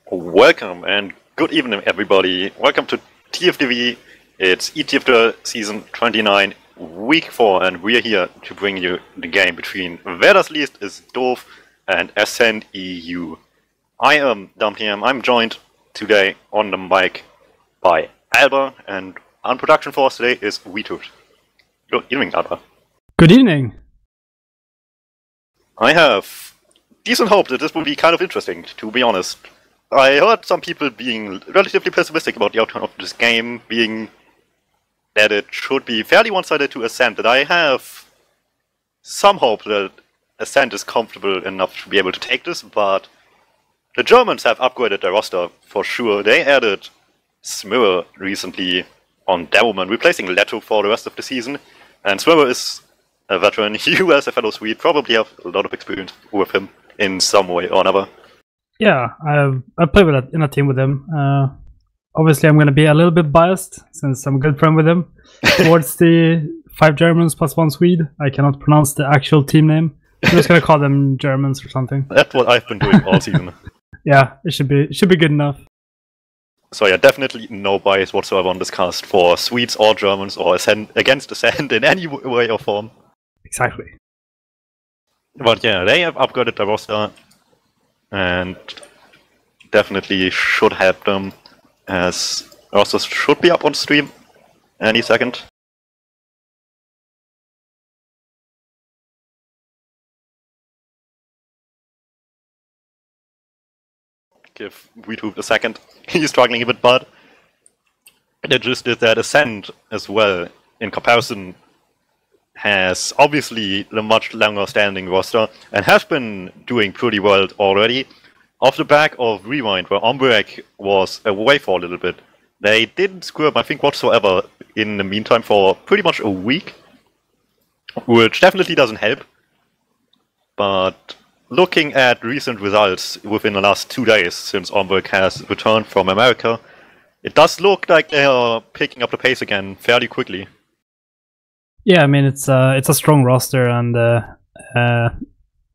Welcome and good evening, everybody. Welcome to TFTV. It's ETF2L Season 29, Week 4, and we're here to bring you the game between Wer das liest is doof and Ascent.EU. I am DuMmTm. I'm joined today on the mic by Alba, and on production for us today is Wiethoofd. Good evening, Alba. Good evening. I have decent hope that this will be kind of interesting, to be honest. I heard some people being relatively pessimistic about the outcome of this game, being that it should be fairly one-sided to Ascent, but I have some hope that Ascent is comfortable enough to be able to take this, but the Germans have upgraded their roster for sure. They added Smyr recently on DuMmTm, replacing Leto for the rest of the season, and Smyr is a veteran. You as a fellow Swede probably have a lot of experience with him in some way or another. Yeah, I played in a team with him. Obviously, I'm going to be a little bit biased since I'm a good friend with him. Towards the 5 Germans plus 1 Swede. I cannot pronounce the actual team name. I'm just going to call them Germans or something. That's what I've been doing all season. Yeah, it should be good enough. So yeah, definitely no bias whatsoever on this cast for Swedes or Germans or Ascent, against Ascent in any way or form. Exactly. But yeah, they have upgraded their roster and definitely should help them, as rosters should be up on stream any second. Give Wiethoofd a second. He's struggling a bit, but they just did that. Ascent as well, in comparison, has obviously the much longer standing roster and has been doing pretty well already. Off the back of Rewind, where Ombrek was away for a little bit, they didn't screw up, I think, whatsoever in the meantime for pretty much a week, which definitely doesn't help. But looking at recent results within the last 2 days since Ombrek has returned from America, it does look like they are picking up the pace again fairly quickly. Yeah, I mean it's a strong roster, and I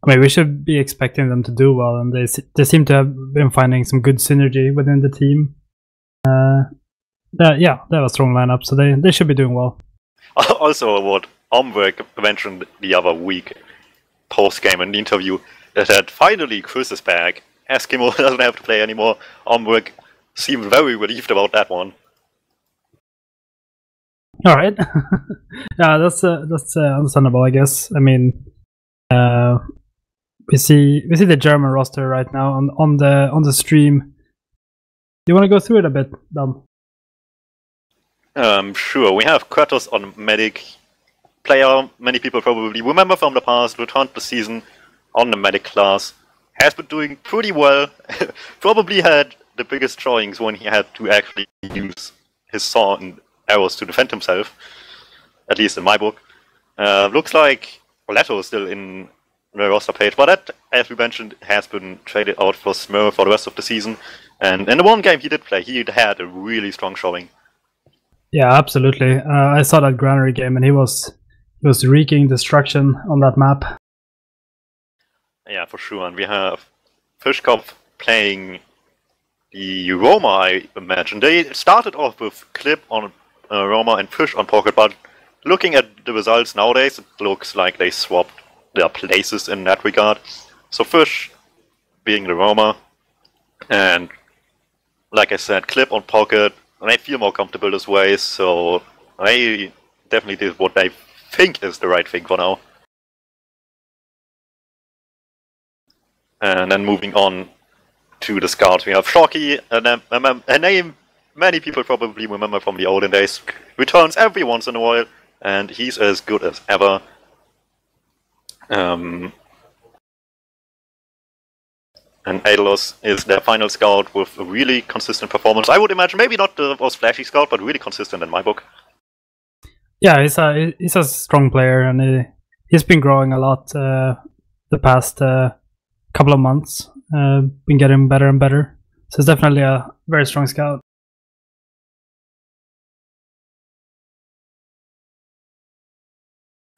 mean we should be expecting them to do well, and they seem to have been finding some good synergy within the team. They have a strong lineup, so they should be doing well. Also, what Ombrek mentioned the other week post-game in the interview, is that finally Chris is back. Eskimo doesn't have to play anymore. Ombrek seemed very relieved about that one. All right, yeah, that's understandable, I guess. I mean, we see the German roster right now on the stream. Do you want to go through it a bit, Dom? Sure. We have Kratos on Medic. Player many people probably remember from the past, returned the season on the Medic class. Has been doing pretty well. Probably had the biggest showings when he had to actually use his sword and arrows to defend himself, at least in my book. Looks like Leto is still in the roster page, but that, as we mentioned, has been traded out for Smyr for the rest of the season. And in the one game he did play, he had a really strong showing. Yeah, absolutely. I saw that Granary game, and he was wreaking destruction on that map. Yeah, for sure. And we have Fischkopf playing the Roma, I imagine. They started off with Clip on Roma and Fish on Pocket, but looking at the results nowadays, it looks like they swapped their places in that regard. So Fish being the Roma, and like I said, Clip on Pocket, and I feel more comfortable this way, so I definitely did what I think is the right thing for now. And then moving on to the scouts, we have Shocky, a name many people probably remember from the olden days. Returns every once in a while, and he's as good as ever. And Adelos is their final scout with a really consistent performance. I would imagine maybe not the most flashy scout, but really consistent in my book. Yeah, he's a strong player, and he's been growing a lot the past couple of months. Been getting better and better. So it's definitely a very strong scout.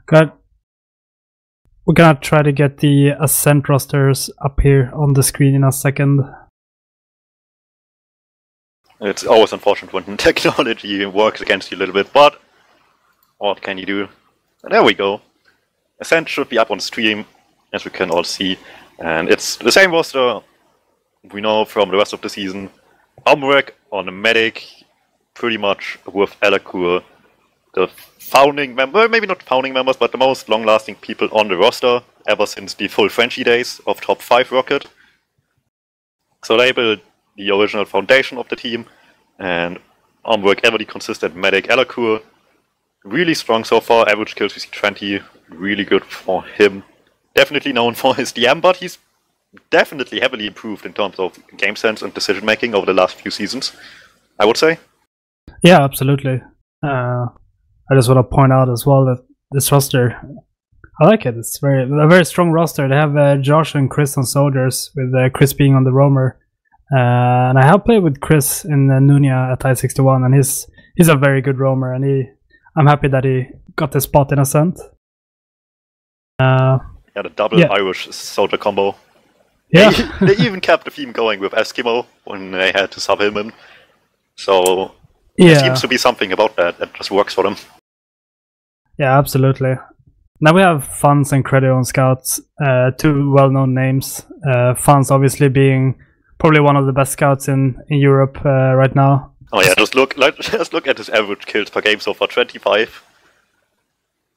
Good. We're gonna try to get the Ascent rosters up here on the screen in a second. It's always unfortunate when technology works against you a little bit, but what can you do? And there we go. Ascent should be up on stream, as we can all see, and it's the same roster we know from the rest of the season. Omrek on the medic, pretty much with Alakur, the founding member, maybe not founding members, but the most long-lasting people on the roster ever since the full Frenchie days of Top 5 Rocket. So they built the original foundation of the team, and Omrek ever the consistent medic. Alakur, really strong so far, average kills we see 20, really good for him. Definitely known for his DM, but he's definitely heavily improved in terms of game sense and decision making over the last few seasons, I would say. Yeah, absolutely. I just want to point out as well that this roster, I like it. It's a very strong roster. They have Josh and Chris on Soldiers, with Chris being on the Roamer. And I have played with Chris in Nunia at I-61, and he's a very good Roamer, and I'm happy that he got the spot in Ascent. Yeah, the double Irish Soldier combo. Yeah. They even kept the theme going with Eskimo when they had to sub him in. So there seems to be something about that just works for them. Yeah, absolutely. Now we have Funz and Credo on scouts, two well-known names. Funz obviously being probably one of the best scouts in Europe right now. Oh yeah, just look at his average kills per game so far, 25.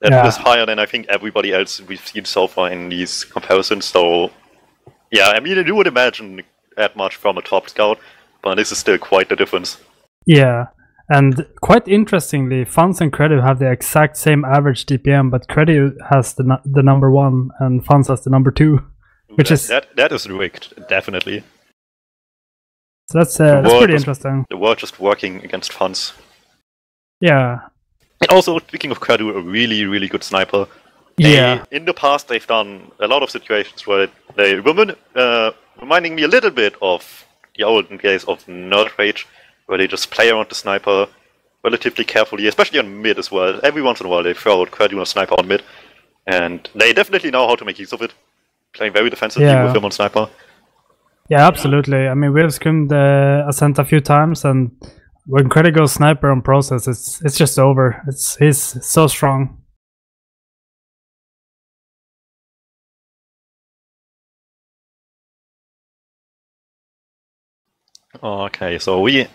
That is higher than I think everybody else we've seen so far in these comparisons. So yeah, I mean, you would imagine that much from a top scout, but this is still quite the difference. Yeah, and quite interestingly, Funz and Credo have the exact same average DPM, but Credo has the number 1 and Funz has the number 2, which that is rigged, definitely. So that's pretty interesting. The world just working against Funz. Yeah. And also, speaking of Credo, a really, really good sniper. In the past, they've done a lot of situations where they reminding me a little bit of the olden days of Nerd Rage, where they just play around the sniper relatively carefully, especially on mid as well. Every once in a while, they throw out Credo and a sniper on mid, and they definitely know how to make use of it, playing very defensively with him on sniper. Yeah, absolutely. I mean, we have scrimmed Ascent a few times, and when Credo goes sniper on process, it's just over. He's so strong. Okay, so we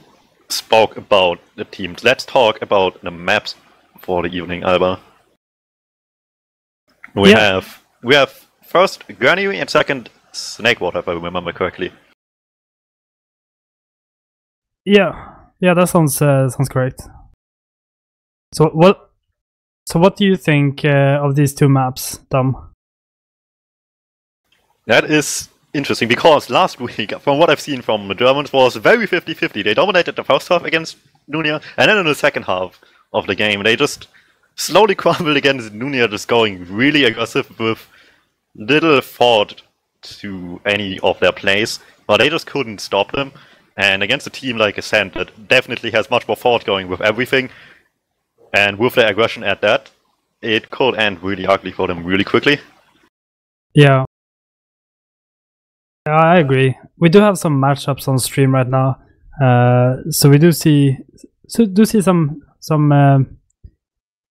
spoke about the teams. Let's talk about the maps for the evening, Alba. We have first Granary and second Snakewater, if I remember correctly. Yeah, that sounds correct. So what do you think of these two maps, Dom? That is interesting, because last week, from what I've seen from the Germans, was very 50-50. They dominated the first half against Nunia, and then in the second half of the game, they just slowly crumbled against Nunia, just going really aggressive with little thought to any of their plays, but they just couldn't stop them. And against a team like Ascent that definitely has much more thought going with everything, and with their aggression at that, it could end really ugly for them really quickly. Yeah, I agree. We do have some matchups on stream right now, so we do see some.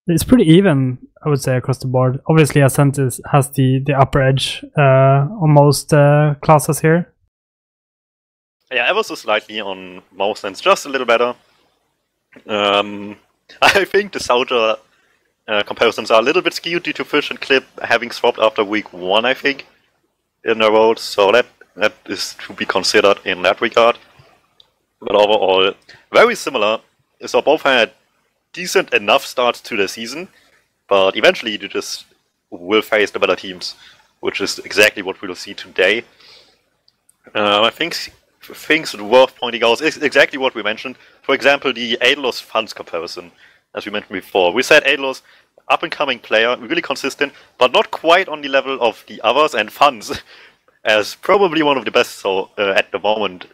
It's pretty even, I would say, across the board. Obviously, Ascent has the upper edge on most classes here. Yeah, ever so slightly on most ends, just a little better. I think the Soldier comparisons are a little bit skewed due to Fish and Clip having swapped after week 1, I think, in a row. So that is to be considered in that regard. But overall, very similar. So both had decent enough starts to the season, but eventually you just will face the better teams, which is exactly what we'll see today. I think things worth pointing out is exactly what we mentioned. For example, the Adelos Funz comparison, as we mentioned before. We said Adelos, up-and-coming player, really consistent, but not quite on the level of the others, and Funz as probably one of the best at the moment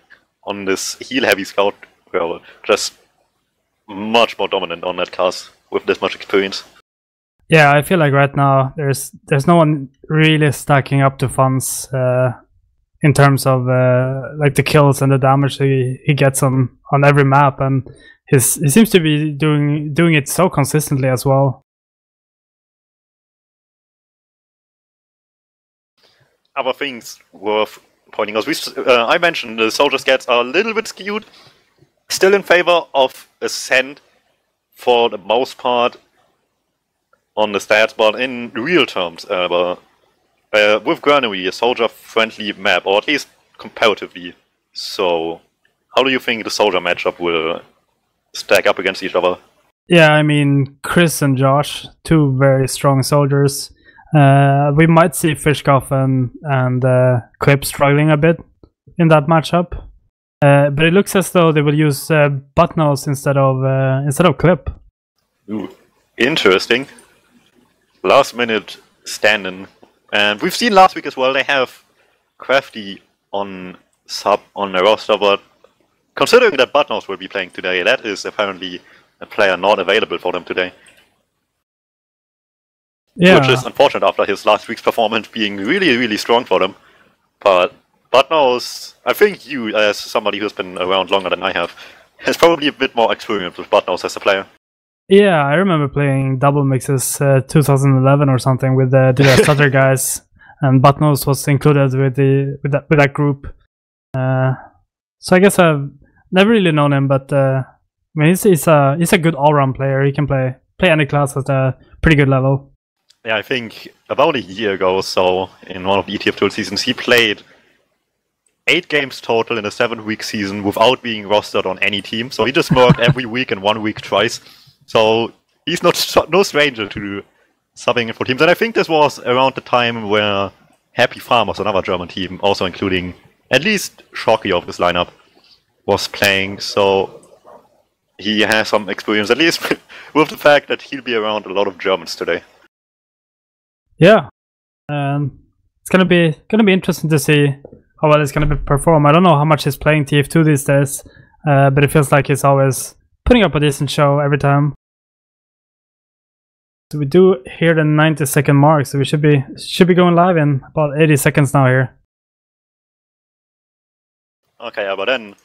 on this heal-heavy scout, well, just much more dominant on that class with this much experience. Yeah, I feel like right now there's no one really stacking up to Funz in terms of like the kills and the damage he gets on on every map, and he seems to be doing it so consistently as well. Other things worth pointing out. I mentioned the soldier stats are a little bit skewed. Still in favor of Ascent for the most part on the stats, but in real terms, with Granary, a soldier-friendly map, or at least comparatively. So, how do you think the soldier matchup will stack up against each other? Yeah, I mean, Chris and Josh, two very strong soldiers. We might see Fishkoff and Clip struggling a bit in that matchup, but it looks as though they will use Buttnose instead of Clip. Ooh, interesting. Last minute stand-in, and we've seen last week as well. They have Crafty on sub on the roster, but considering that Buttnose will be playing today, that is apparently a player not available for them today. Yeah. Which is unfortunate after his last week's performance being really, really strong for them. But Buttnose, I think you, as somebody who's been around longer than I have, has probably a bit more experience with Buttnose as a player. Yeah, I remember playing double mixes 2011 or something with the other guys, and Buttnose was included with that group. So I guess I've never really known him, but I mean he's a good all-round player. He can play any class at a pretty good level. Yeah, I think about a year ago or so, in one of the ETF2L seasons, he played 8 games total in a 7-week season without being rostered on any team. So he just worked every week and 1 week twice. So he's no stranger to subbing for teams. And I think this was around the time where Happy Farmers, another German team, also including at least Shocky of this lineup, was playing. So he has some experience, at least with the fact that he'll be around a lot of Germans today. Yeah, it's gonna be interesting to see how well it's gonna perform. I don't know how much he's playing TF2 these days, but it feels like he's always putting up a decent show every time. So we do hear the 90-second mark, so we should be going live in about 80 seconds now here. Okay, but then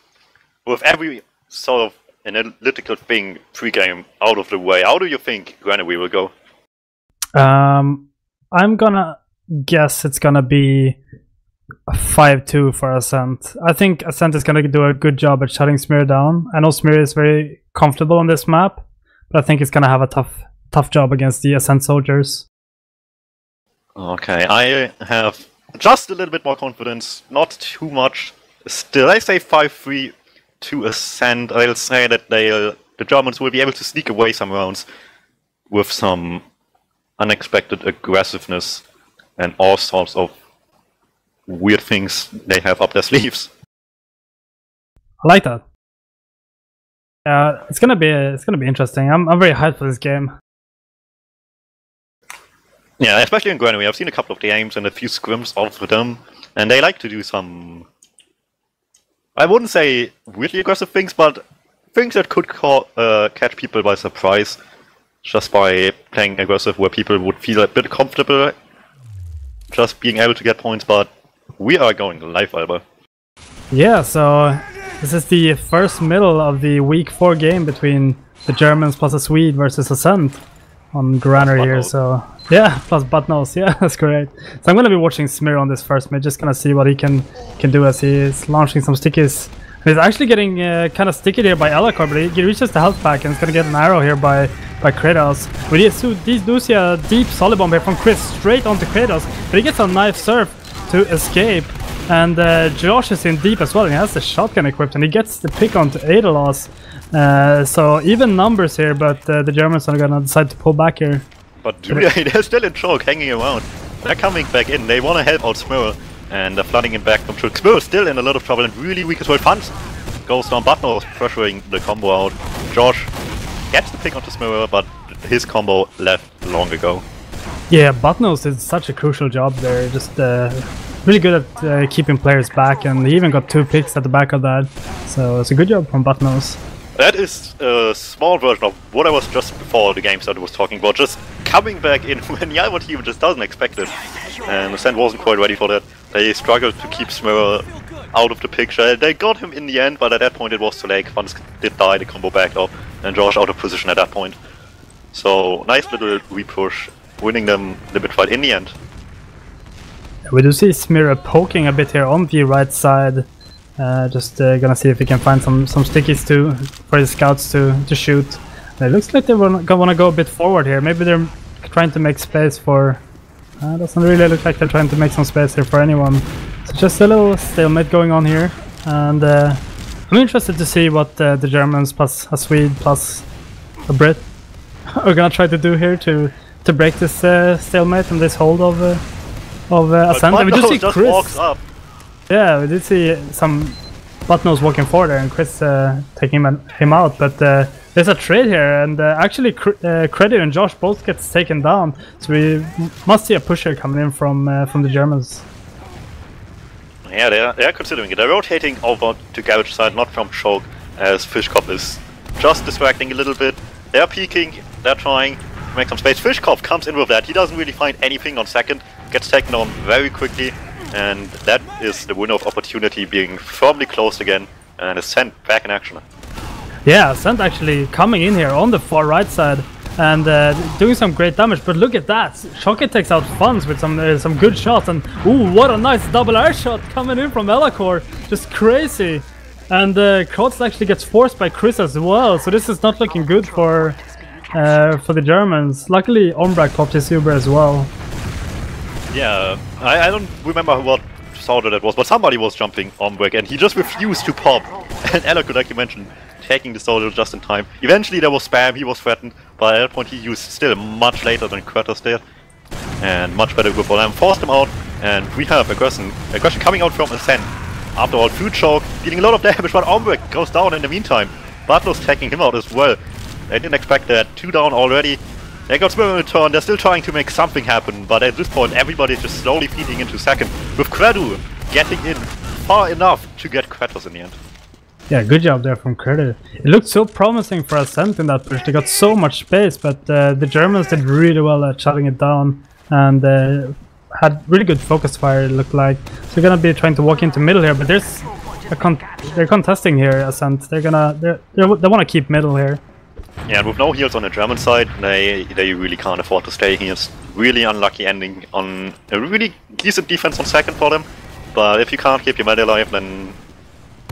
with every sort of analytical thing pre-game out of the way, how do you think Granary will go? I'm gonna guess it's gonna be a 5-2 for Ascent. I think Ascent is gonna do a good job at shutting Smear down. I know Smear is very comfortable on this map, but I think it's gonna have a tough job against the Ascent soldiers. Okay, I have just a little bit more confidence, not too much. Still, I say 5-3 to Ascent. I'll say that the Germans will be able to sneak away some rounds with some unexpected aggressiveness and all sorts of weird things they have up their sleeves. I like that. Yeah, it's gonna be interesting. I'm very hyped for this game. Yeah, especially in Granary. I've seen a couple of games and a few scrims of them, and they like to do some, I wouldn't say weirdly aggressive things, but things that could catch people by surprise, just by playing aggressive where people would feel a bit comfortable just being able to get points. But we are going live, Alba. Yeah, so this is the first middle of the week 4 game between the Germans plus a Swede versus Ascent on Granary here. So yeah, plus Buttnose. Yeah, that's great. So I'm gonna be watching Smear on this first mid, just gonna see what he can do as he is launching some stickies. He's actually getting kind of sticky here by Elacor, but he reaches the health pack and is gonna get an arrow here by Kratos. But he does see a deep solid bomb here from Chris straight onto Kratos, but he gets a knife surf to escape. And Josh is in deep as well, and he has the shotgun equipped, and he gets the pick onto Adelos. So even numbers here, but the Germans are gonna decide to pull back here. But they're still in choke, hanging around. They're coming back in. They want to help out Smurl, and they're flooding him back from choke. Smurl is still in a lot of trouble and really weak as well. Punch goes down. Buttnose pressuring the combo out. Josh gets the pick onto Smurl, but his combo left long ago. Yeah, Buttnose did such a crucial job there. Just really good at keeping players back, and he even got 2 picks at the back of that. So it's a good job from Buttnose. That is a small version of what I was just before the game started was talking about, just coming back in when the Alba team just doesn't expect it. And Ascent wasn't quite ready for that. They struggled to keep Smurl out of the picture. They got him in the end, but at that point it was too late. Funds did die, the combo backed up, and Josh out of position at that point. So, nice little repush, winning them the bit fight in the end. We do see Smira poking a bit here on the right side. Just gonna see if we can find some stickies for the scouts to shoot. It looks like they wanna go a bit forward here. Maybe they're trying to make space for... doesn't really look like they're trying to make some space here for anyone. So just a little stalemate going on here. And I'm interested to see what the Germans plus a Swede plus a Brit are gonna try to do here to break this stalemate and this hold of Ascent. And we do see Chris walks up. Yeah, we did see some Buttnose walking forward there and Chris taking him out, but there's a trade here, and actually Credit and Josh both gets taken down, so we must see a pusher coming in from the Germans. Yeah, they're considering it. They're rotating over to Garage side, not from Choke, as Fishkopf is just distracting a little bit. They're peeking, they're trying to make some space. Fishkopf comes in with that. He doesn't really find anything on second, gets taken down very quickly, and that is the window of opportunity being firmly closed again, and Ascent back in action. Yeah, Ascent actually coming in here on the far right side and doing some great damage, but look at that! Shocket takes out Funds with some good shots, and ooh, what a nice double air shot coming in from Elacor, just crazy! And Krotz actually gets forced by Chris as well, so this is not looking good for the Germans. Luckily, Ombrak popped his Uber as well. Yeah, I don't remember what soldier that was, but somebody was jumping Ombrak and he just refused to pop. And Ella could, like you mentioned, taking the soldier just in time. Eventually there was spam, he was threatened, but at that point he used still much later than Kratos did. And much better grip for them, forced him out, and we have aggression coming out from Ascent. After all, food choke, dealing a lot of damage, but Ombrak goes down in the meantime. Butler's taking him out as well. They didn't expect that, 2 down already. They got Smira in return, they're still trying to make something happen, but at this point everybody's just slowly feeding into second, with Kredu getting in far enough to get Kratos in the end. Yeah, good job there from Credit. It looked so promising for Ascent in that push, they got so much space, but the Germans did really well at shutting it down, and had really good focus fire, it looked like. So they're gonna be trying to walk into middle here, but they're contesting here, Ascent. They want to keep middle here. Yeah, and with no heals on the German side, they really can't afford to stay here. It's really unlucky ending on a really decent defense on second for them. But if you can't keep your melee alive, then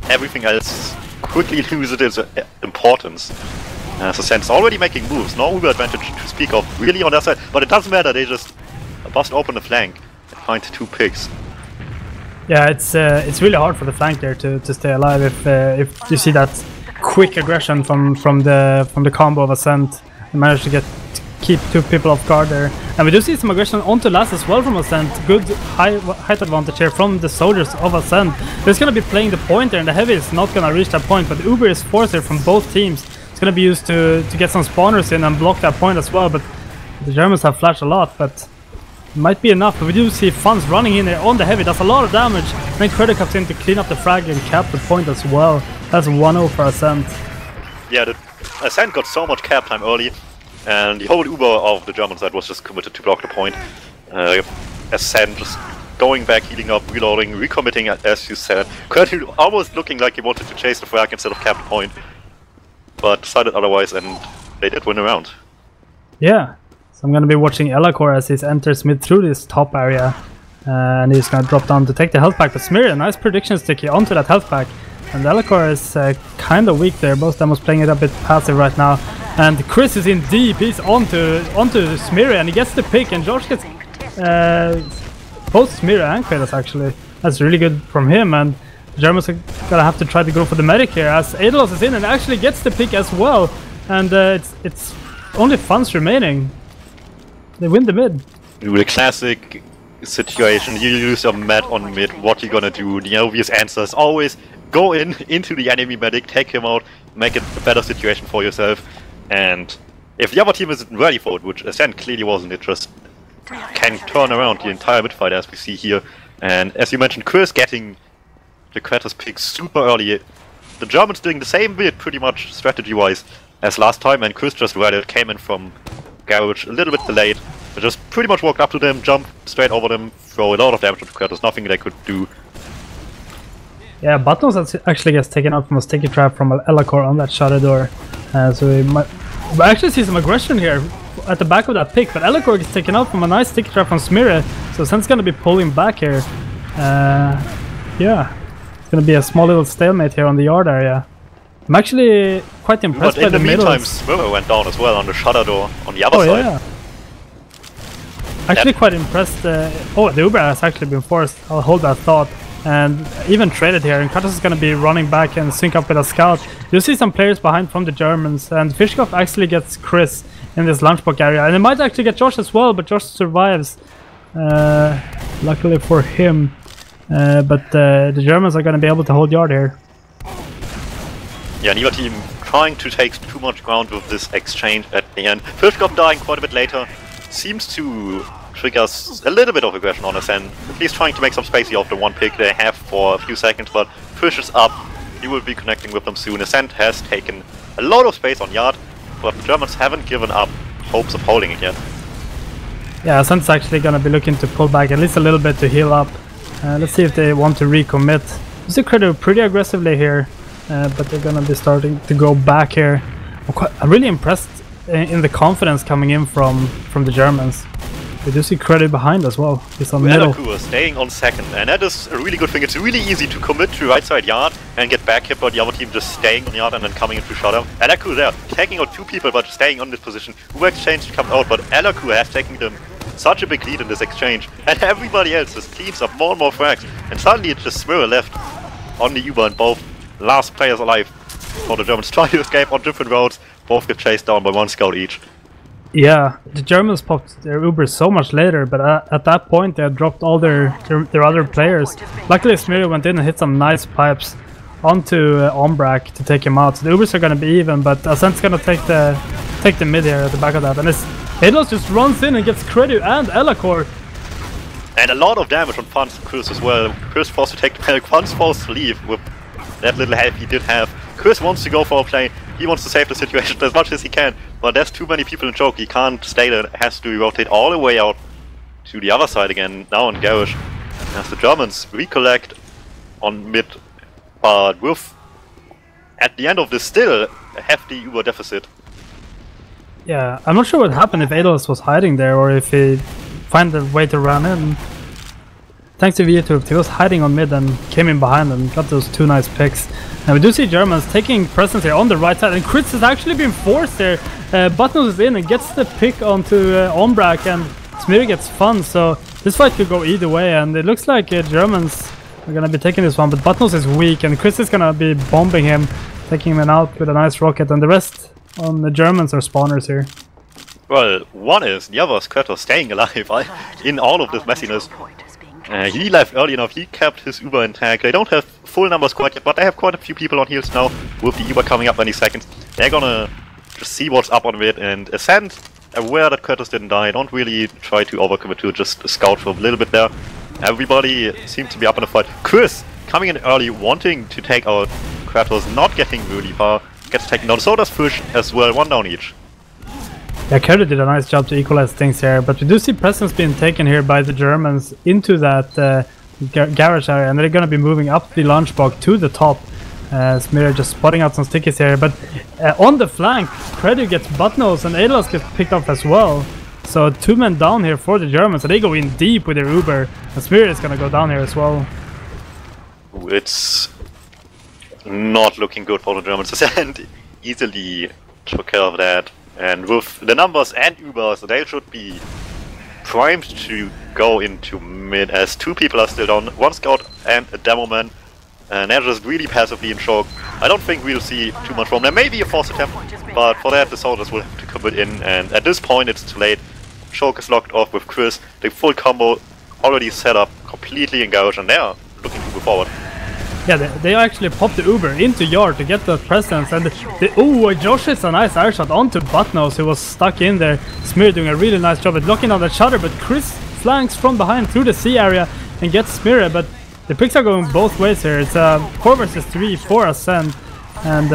everything else quickly loses its importance. So Ascent's already making moves, no Uber advantage to speak of really on their side, but it doesn't matter, they just bust open the flank and find 2 picks. Yeah, it's really hard for the flank there to stay alive if you see that quick aggression from the combo of Ascent. They managed to keep 2 people off guard there, and we do see some aggression onto last as well from Ascent. Good height advantage here from the soldiers of Ascent. They're gonna be playing the point there, and the heavy is not gonna reach that point, but the Uber is forced here from both teams. It's gonna be used to get some spawners in and block that point as well, but the Germans have flashed a lot, but it might be enough. But we do see Funds running in there on the heavy, does a lot of damage, and then Credit comes in to clean up the frag and cap the point as well. That's 1-0 for Ascent. Yeah, the Ascent got so much cap time early, and the whole Uber of the German side was just committed to block the point. Ascent just going back, healing up, reloading, recommitting, as you said. Credit almost looking like he wanted to chase the frag instead of cap the point, but decided otherwise, and they did win a round. Yeah, so I'm gonna be watching Elacor as he enters mid through this top area, and he's gonna drop down to take the health pack. But Smira, nice prediction sticky onto that health pack, and Elacor is kind of weak there. Both of them was playing it a bit passive right now, and Chris is in deep. He's onto Smira, and he gets the pick, and George gets both Smira and Kratos actually. That's really good from him, and the Germans are gonna have to try to go for the medic here as Edelos is in and actually gets the pick as well, and it's only Funds remaining. They win the mid. The classic situation, you use your mat on mid, what you gonna do? The obvious answer is always go into the enemy medic, take him out, make it a better situation for yourself, and if the other team isn't ready for it, which Ascent clearly wasn't, it just can turn around the entire mid fight as we see here. And as you mentioned, Chris getting the Kratos pick super early. The Germans doing the same bit pretty much strategy-wise as last time, and Chris just read it, came in from Garage a little bit delayed, but just pretty much walked up to them, jumped straight over them, throw a lot of damage to Kratos, nothing they could do. Yeah, Buttons actually gets taken out from a sticky trap from Elacor on that shutter door. So we might actually see some aggression here at the back of that pick, but Elacor gets taken out from a nice sticky trap from Smira, so Ascent's gonna be pulling back here. Yeah, it's gonna be a small little stalemate here on the yard area. I'm actually quite impressed by the middle. But in the meantime, Smira went down as well on the shutter door on the other side. Yeah. Actually quite impressed. Oh, the Uber has actually been forced. I'll hold that thought. And even traded here, and Kratos is going to be running back and sync up with a scout. You see some players behind from the Germans, and Fishkoff actually gets Chris in this lunchbox area, and it might actually get Josh as well, but Josh survives, luckily for him. But the Germans are going to be able to hold yard here. Yeah, neither team trying to take too much ground with this exchange at the end. Fishkoff dying quite a bit later seems to triggers a little bit of aggression on Ascent, at least trying to make some space here off the one pick they have for a few seconds, but Fish is up, he will be connecting with them soon. Ascent has taken a lot of space on yard, but the Germans haven't given up hopes of holding it yet. Yeah, Ascent's actually gonna be looking to pull back at least a little bit to heal up. Let's see if they want to recommit. You see Credo pretty aggressively here, but they're gonna be starting to go back here. I'm really impressed in the confidence coming in from the Germans. We do see Credit behind as well. He's on middle. Elacor staying on second, and that is a really good thing. It's really easy to commit to right side yard and get back hit by the other team just staying on yard and then coming into shutter. Elacor there, taking out two people but staying on this position. Who exchange to come out, but Elacor has taken them such a big lead in this exchange, and everybody else just cleans up more and more frags, and suddenly it's just Smira left on the Uber, and both last players alive for the Germans try to escape on different roads. Both get chased down by one scout each. Yeah, the Germans popped their Uber so much later, but at that point they had dropped all their other players. Luckily Smira went in and hit some nice pipes onto Ombrak to take him out. So the Ubers are gonna be even, but Ascent's gonna take the mid here at the back of that. And Adlos just runs in and gets Credu and Elacor. And a lot of damage on Fun's Chris as well. Chris forced to take the panic, Fun's forced to leave with that little help he did have. Chris wants to go for a play, he wants to save the situation as much as he can, but there's too many people in choke, he can't stay there, has to rotate all the way out to the other side again, now on Garish. As the Germans recollect on mid, but with, at the end of this, still a hefty Uber deficit. Yeah, I'm not sure what happened, if Adolf was hiding there or if he found a way to run in. Thanks to Wiethoofd, he was hiding on mid and came in behind and got those two nice picks. And we do see Germans taking presence here on the right side, and Chris has actually been forced there. Buttons is in and gets the pick onto Ombrak, and Smira gets Fun, so this fight could go either way, and it looks like Germans are gonna be taking this one, but Buttons is weak and Chris is gonna be bombing him, taking him out with a nice rocket, and the rest on the Germans are spawners here. Well, one is, the other is Kratos staying alive in all of this messiness. He left early enough, he kept his Uber intact. They don't have full numbers quite yet, but they have quite a few people on heals now, with the Uber coming up any seconds. They're gonna just see what's up on it, and Ascent, aware that Kratos didn't die, don't really try to overcommit to just scout for a little bit there. Everybody seems to be up in the fight. Chris, coming in early, wanting to take out Kratos, not getting really far, gets taken down. So does Fish as well, one down each. Yeah, Kerry did a nice job to equalize things here, but we do see presence being taken here by the Germans into that garage area, and they're going to be moving up the lunchbox to the top. Smira just spotting out some stickies here, but on the flank, Credu gets buttnose and Adlos gets picked up as well. So 2 men down here for the Germans, and they go in deep with their Uber, and Smira is going to go down here as well. It's not looking good for the Germans. Ascent easily took care of that. And with the numbers and Ubers, they should be primed to go into mid, as 2 people are still down, 1 scout and a demo man, and they're just really passively in choke. I don't think we'll see too much from them, maybe a force attempt, but for that the soldiers will have to commit in, and at this point it's too late. Choke is locked off with Chris, the full combo already set up completely engaged, and they are looking to move forward. Yeah, they actually popped the Uber into yard to get that presence, and oh, Josh hits a nice air shot onto Buttnose, who was stuck in there. Smira doing a really nice job at locking down that shutter, but Chris flanks from behind through the C area and gets Smira, but the picks are going both ways here. It's 4 versus 3 for Ascent, and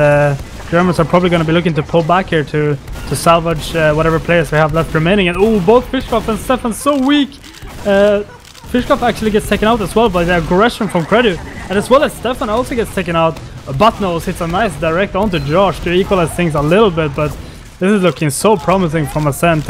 Germans are probably going to be looking to pull back here to salvage whatever players they have left remaining. And oh, both Fishkoff and Stefan so weak. Fishkoff actually gets taken out as well by the aggression from Credu. And as well as Stefan also gets taken out, Buttnose hits a nice direct onto Josh to equalize things a little bit, but this is looking so promising from Ascent.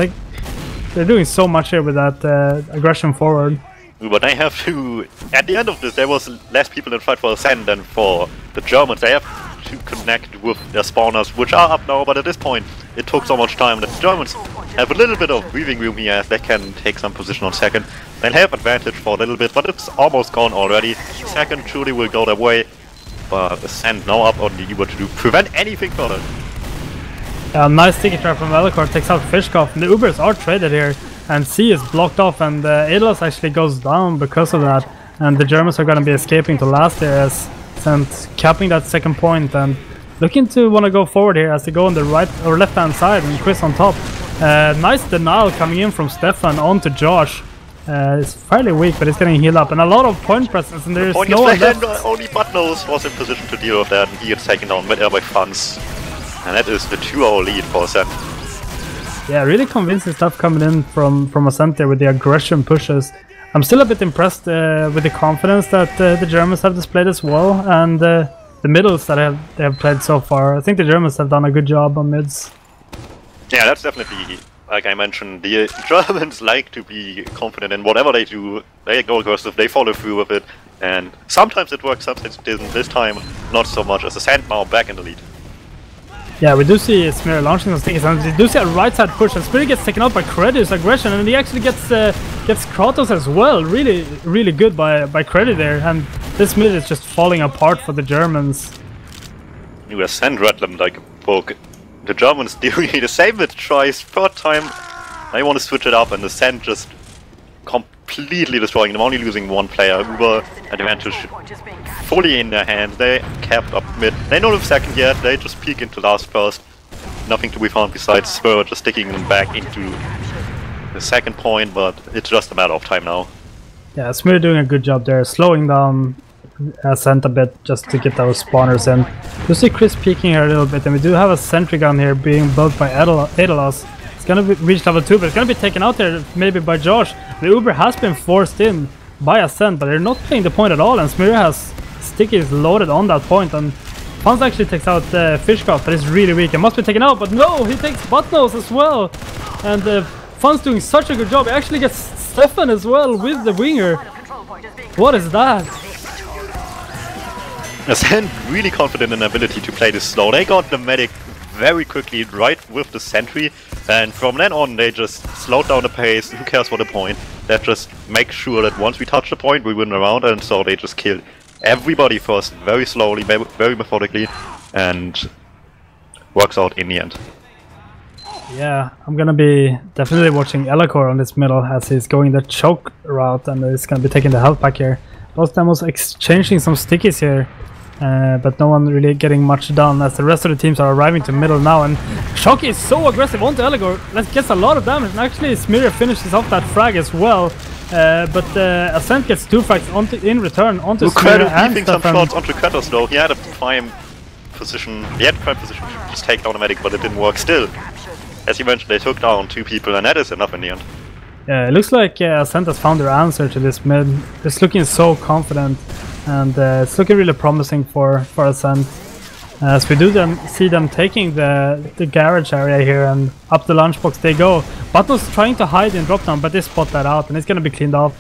They're doing so much here with that aggression forward. But I have to... At the end of this, there was less people in fight for Ascent than for the Germans. They have to connect with their spawners, which are up now, but at this point, it took so much time that the Germans have a little bit of breathing room here as they can take some position on second. They'll have advantage for a little bit, but it's almost gone already. Second truly will go their way, but Ascent now up on the Uber to prevent anything further. Nice sticky trap from Velikor, takes out Fishkov, and the Ubers are traded here, and C is blocked off, and Edelas actually goes down because of that, and the Germans are going to be escaping to last here as Ascent capping that second point and looking to want to go forward here as they go on the right or left hand side, and Chris on top. Nice denial coming in from Stefan onto Josh. It's fairly weak, but he's getting healed up, and a lot of point presence, and there's no one left. Only Buttnose was in position to deal with that, and he gets taken down mid-air by Franz. And that is the 2-0 lead for Ascent. Yeah, really convincing stuff coming in from Ascent there with the aggression pushes. I'm still a bit impressed with the confidence that the Germans have displayed as well, and the middles that they have played so far. I think the Germans have done a good job on mids. Yeah, that's definitely, like I mentioned, the Germans like to be confident in whatever they do. They go aggressive, they follow through with it, and sometimes it works, sometimes it doesn't. This time, not so much, as Ascent now back in the lead. Yeah, we do see Smear launching some stickies, and we do see a right side push, and Spirit gets taken out by Credit's aggression, and he actually gets Kratos as well. Really good by Credit there, and this mid is just falling apart for the Germans. You Ascent read them like a book. The Germans doing the same mid tries, third time they want to switch it up, and Ascent just completely destroying them, only losing one player. Uber advantage fully in their hands. They capped up mid. They don't have second yet, they just peek into last first. Nothing to be found besides Spur just sticking them back into the second point, but it's just a matter of time now. Yeah, Smear doing a good job there, slowing down Ascent a bit just to get those spawners in. You see Chris peeking here a little bit, and we do have a sentry gun here being built by Edelas. It's gonna reach level 2, but it's gonna be taken out there maybe by Josh. The Uber has been forced in by Ascent, but they're not playing the point at all, and Smear has stickies loaded on that point, and Fans actually takes out Fishkov, but it's really weak. It must be taken out, but no, he takes Buttnose as well. And Fans doing such a good job. He actually gets Stefan as well with the winger. What is that? Ascent really confident in their ability to play this slow. They got the medic very quickly right with the sentry, and from then on they just slowed down the pace. Who cares for the point? That just makes sure that once we touch the point we win the round, and so they just killed everybody first, very slowly, very methodically, and works out in the end. Yeah, I'm gonna be definitely watching Elacor on this middle as he's going the choke route, and he's gonna be taking the health pack here. Both of them was exchanging some stickies here, but no one really getting much done as the rest of the teams are arriving to middle now, and Shocky is so aggressive onto Elacor, that gets a lot of damage, and actually Smear finishes off that frag as well. But Ascent gets 2 frags in return onto Smear and some shots onto Kratos though. He had a prime position, to just take down a medic, but it didn't work still. As you mentioned, they took down 2 people, and that is enough in the end. Yeah, it looks like Ascent has found their answer to this mid. It's looking so confident, and it's looking really promising for Ascent. As we do see them taking the garage area here, and up the lunchbox they go. Buttnose trying to hide in drop down, but they spot that out, and it's gonna be cleaned off.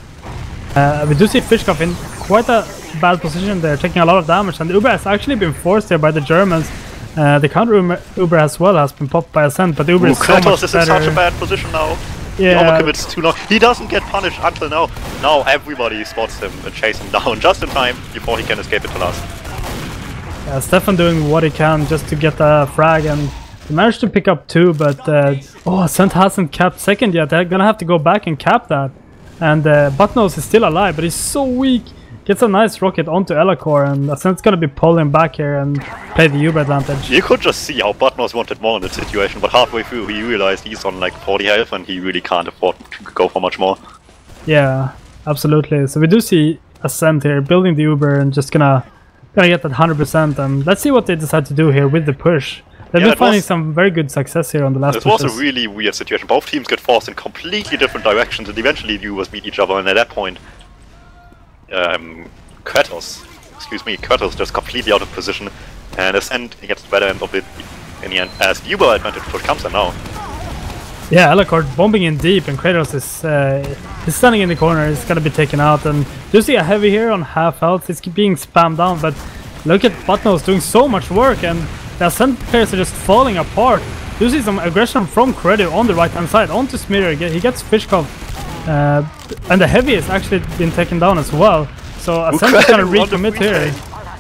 We do see Fishkov in quite a bad position there, taking a lot of damage, and the Uber has actually been forced here by the Germans. The counter Uber as well has been popped by Ascent, but the Uber is so much better. Is in such a bad position now. Yeah. He overcommits too long. He doesn't get punished until now. Now everybody spots him and chases him down just in time before he can escape it to last. Yeah, Stefan doing what he can just to get a frag, and he managed to pick up 2, but Ascent hasn't capped second yet. They're gonna have to go back and cap that. And Buttnose is still alive, but he's so weak. Gets a nice rocket onto Elacor, and Ascent's gonna be pulling back here and play the Uber advantage. You could just see how Buttnose wanted more in that situation, but halfway through he realized he's on like 40 health and he really can't afford to go for much more. Yeah, absolutely. So we do see Ascent here building the Uber and just gonna get that 100%, and let's see what they decide to do here with the push. They've been finding some very good success here on the last pushes. It was a really weird situation. Both teams get forced in completely different directions, and eventually the Ubers meet each other, and at that point Kratos excuse me, Kurtles just completely out of position, and Ascent gets the better end of it in the end, as the Uber advantage push comes in now. Yeah, Alucard bombing in deep, and Kratos is standing in the corner. He's gonna be taken out, and you see a heavy here on half health. It's being spammed down, but look at Butnos doing so much work, and the Ascent players are just falling apart. You see some aggression from Credo on the right hand side onto Smirre. He gets Fishkov, and the heavy has actually been taken down as well. So Ascent is gonna recommit here.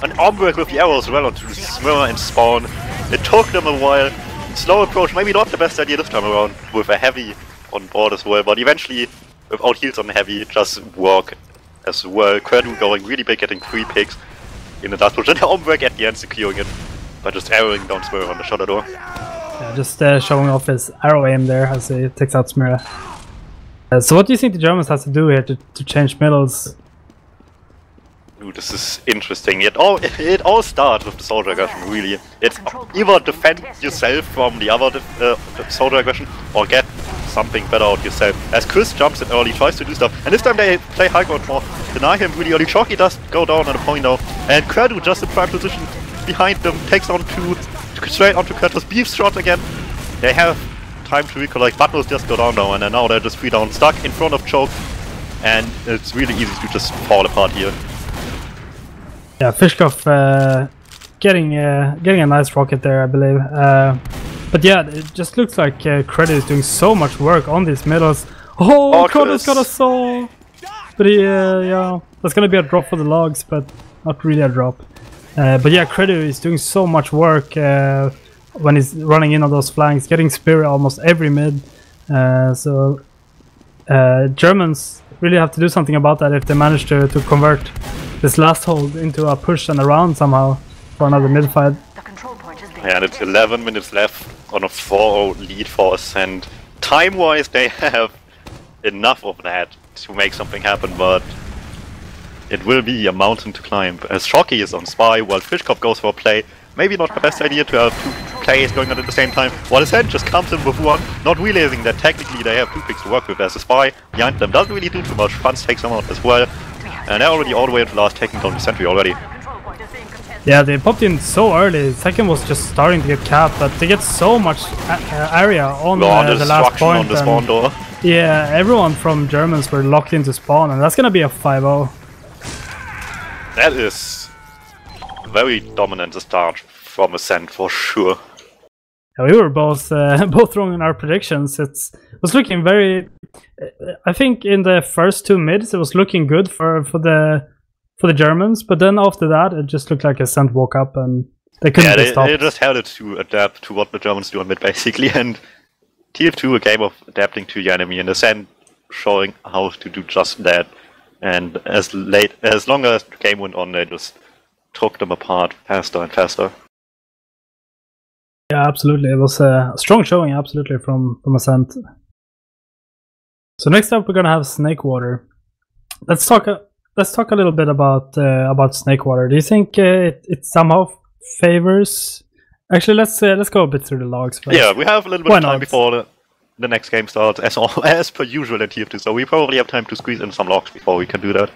An arm work with the arrows well onto Smirre and Spawn. It took them a while. Slow approach, maybe not the best idea this time around, with a heavy on board as well, but eventually, without heals on the heavy, it just work as well. Credo going really big, getting 3 picks in the last push, and the arm work at the end securing it by just arrowing down Smirre on the shutter door. Yeah, just showing off his arrow aim there as he takes out Smirre. So what do you think the Germans have to do here to change middles? Ooh, this is interesting. It all starts with the soldier aggression, really. It's either defend yourself from the other soldier aggression, or get something better out yourself. As Chris jumps in early, tries to do stuff, and this time they play high ground more, deny him really early. Chalky does go down at a point now, and Credo just in prime position behind them, takes on 2, straight onto Kratos, beef shot again. They have time to recollect, Butnos just go down now, and now they're just 3 down, stuck in front of Choke, and it's really easy to just fall apart here. Yeah, Fishkov getting a nice rocket there, I believe. But yeah, it just looks like Credo is doing so much work on these middles. Oh, Credo's got a saw! But yeah, that's gonna be a drop for the logs, but not really a drop. But yeah, Credo is doing so much work when he's running in on those flanks, getting Spirit almost every mid. So Germans really have to do something about that if they manage to convert this last hold into a push and a round somehow for another mid fight. Yeah, and it's 11 minutes left on a 4-0 lead for Ascent. Time-wise, they have enough of that to make something happen, but it will be a mountain to climb. As Shocky is on spy, while Fishkov goes for a play. Maybe not the best idea to have 2 plays going on at the same time, while Ascent just comes in with 1, not realizing that technically they have 2 picks to work with. As a spy behind them doesn't really do too much. Funds takes them out as well. And they're already all the way into last, taking down the sentry already. Yeah, they popped in so early. Second was just starting to get capped, but they get so much area on the last point. On the spawn door. Yeah, everyone from Germans were locked into spawn, and that's gonna be a 5-0. That is very dominant start from Ascent for sure. Yeah, we were both both wrong in our predictions. It was looking very. I think in the first 2 mids it was looking good for the Germans, but then after that it just looked like Ascent woke up and they couldn't be stopped. They just had it to adapt to what the Germans do on mid basically, and TF2 a game of adapting to the enemy, and Ascent showing how to do just that. And as long as the game went on, they just took them apart faster and faster. Yeah, absolutely. It was a strong showing, absolutely, from Ascent. So next up, we're gonna have Snakewater. Let's talk a little bit about Snakewater. Do you think it somehow favors? Actually, let's go a bit through the logs first. Yeah, we have a little bit of time before the next game starts, as per usual in TF2. So we probably have time to squeeze in some logs before we can do that.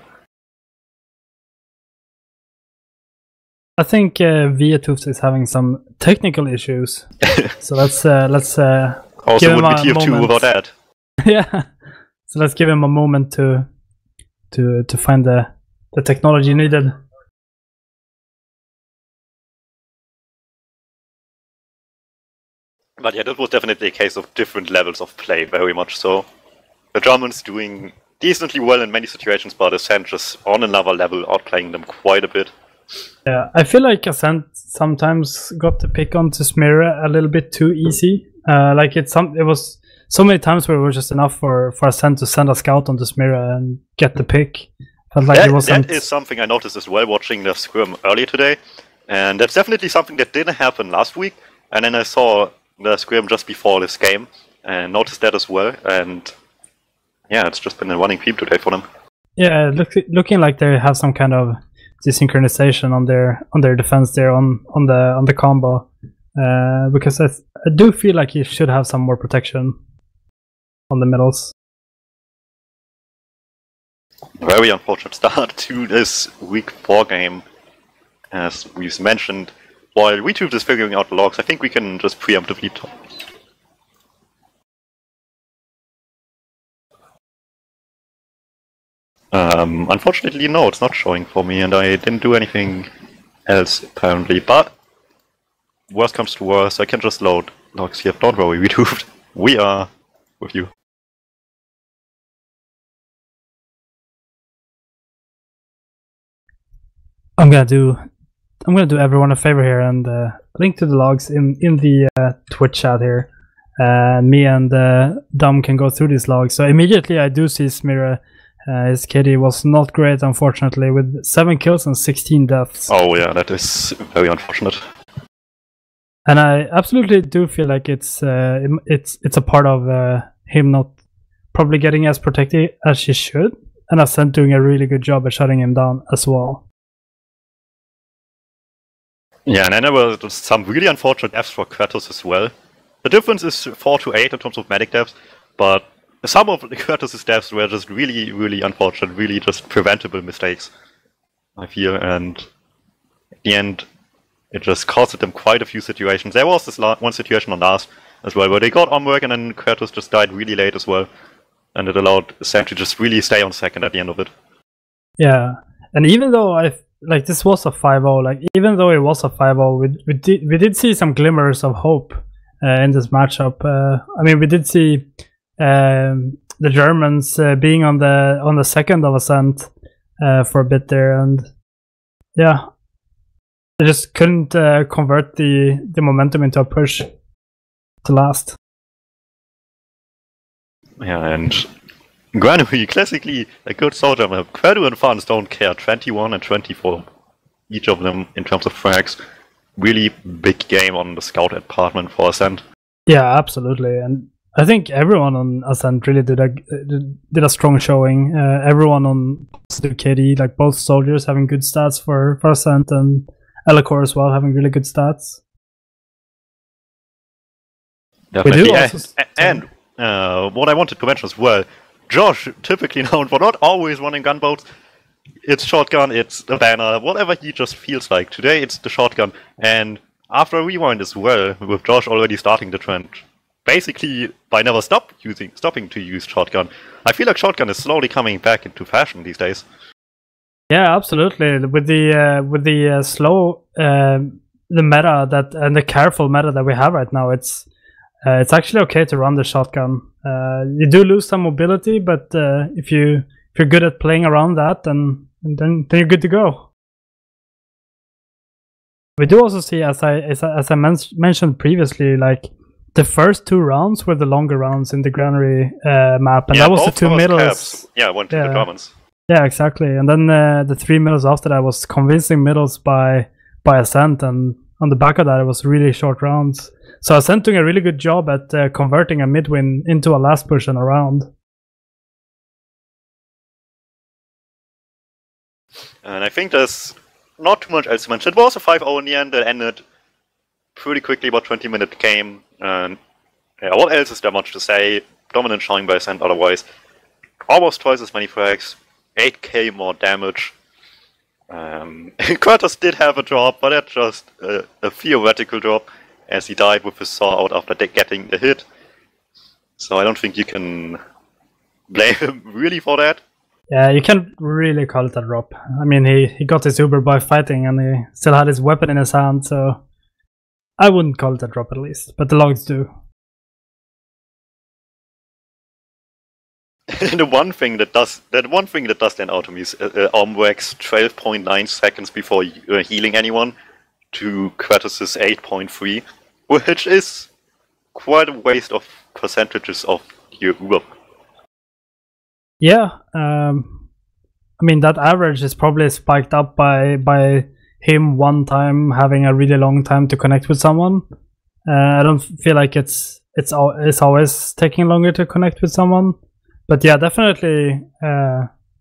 I think Wiethoofd is having some technical issues, so let's also give him would be TF2 without that. Yeah, so let's give him a moment to find the technology needed. But yeah, that was definitely a case of different levels of play, very much so. The Germans doing decently well in many situations, but Ascent just on another level, outplaying them quite a bit. Yeah, I feel like Ascent sometimes got the pick onto Smirre a little bit too easy. Like it was so many times where it was just enough for Ascent to send a scout onto Smirre and get the pick. Felt like that is something I noticed as well watching the scrim earlier today, and that's definitely something that didn't happen last week. And then I saw the scrim just before this game and noticed that as well. And yeah, it's just been a running theme today for them. Yeah, looking like they have some kind of desynchronization on their defense there on the combo, because I do feel like you should have some more protection on the middles. Very unfortunate start to this week 4 game. as we've mentioned, while Wiethoofd is figuring out the logs, I think we can just preemptively talk. Unfortunately, no, it's not showing for me, and I didn't do anything else apparently, but worst comes to worst, I can just load logs here. Don't worry, Wiethoofd, we are with you. I'm gonna do everyone a favor here and link to the logs in the Twitch chat here. Me and Dum can go through these logs. So immediately I do see Smira. His kitty was not great, unfortunately, with 7 kills and 16 deaths. Oh yeah, that is very unfortunate. And I absolutely do feel like it's a part of him not probably getting as protected as she should, and Ascent doing a really good job at shutting him down as well. Yeah, and then there were some really unfortunate deaths for Kratos as well. The difference is 4 to 8 in terms of medic deaths, but some of Kratos' deaths were just really, really unfortunate, really just preventable mistakes, I feel, and at the end, it just caused them quite a few situations. There was this one situation on last as well, where they got on work and then Kratos just died really late as well, and it allowed Sam to just really stay on second at the end of it. Yeah, and even though this was a 5-0, like even though it was a 5-0, we did see some glimmers of hope in this matchup. I mean, we did see the Germans being on the second of Ascent for a bit there, and yeah, they just couldn't convert the momentum into a push to last. Yeah, and Granary, classically a good soldier map. Quedu and Fans don't care. 21 and 24, each of them in terms of frags. Really big game on the scout department for Ascent. Yeah, absolutely, and I think everyone on Ascent really did a strong showing. Everyone on KD, like both soldiers having good stats for Ascent, and Elikor as well having really good stats. Definitely, and what I wanted to mention as well, Josh, typically known for not always running gunboats, it's shotgun, it's the banner, whatever he just feels like. Today it's the shotgun, and after a rewind as well, with Josh already starting the trend, basically by never stopping to use shotgun, I feel like shotgun is slowly coming back into fashion these days. Yeah, absolutely. With the slow, the meta that and the careful meta that we have right now, it's actually okay to run the shotgun. You do lose some mobility, but if you're good at playing around that, then you're good to go. We do also see, as I mentioned previously, like the first 2 rounds were the longer rounds in the Granary map, and yeah, that was the 2 middles. Caps. Yeah, went to the commons. Yeah, exactly. And then the 3 middles after that was convincing middles by Ascent, and on the back of that, it was really short rounds. So Ascent doing a really good job at converting a mid-win into a last push and a round. And I think there's not too much else to mention. It was a 5-0 in the end. It ended pretty quickly, about 20-minute game. And yeah, what else is there much to say? Dominant showing by Ascent otherwise. Almost twice as many frags, 8k more damage. Kratos did have a drop, but that's just a theoretical drop, as he died with his saw out after getting the hit. So I don't think you can blame him really for that. Yeah, you can't really call it a drop. I mean, he got his Uber by fighting, and he still had his weapon in his hand, so I wouldn't call it a drop at least, but the logs do. The one thing that does stand out to me is Omweg's 12.9 seconds before healing anyone to Kratos' 8.3, which is quite a waste of percentages of your Uber. Yeah, I mean that average is probably spiked up by him one time having a really long time to connect with someone. I don't feel like it's always taking longer to connect with someone. But yeah, definitely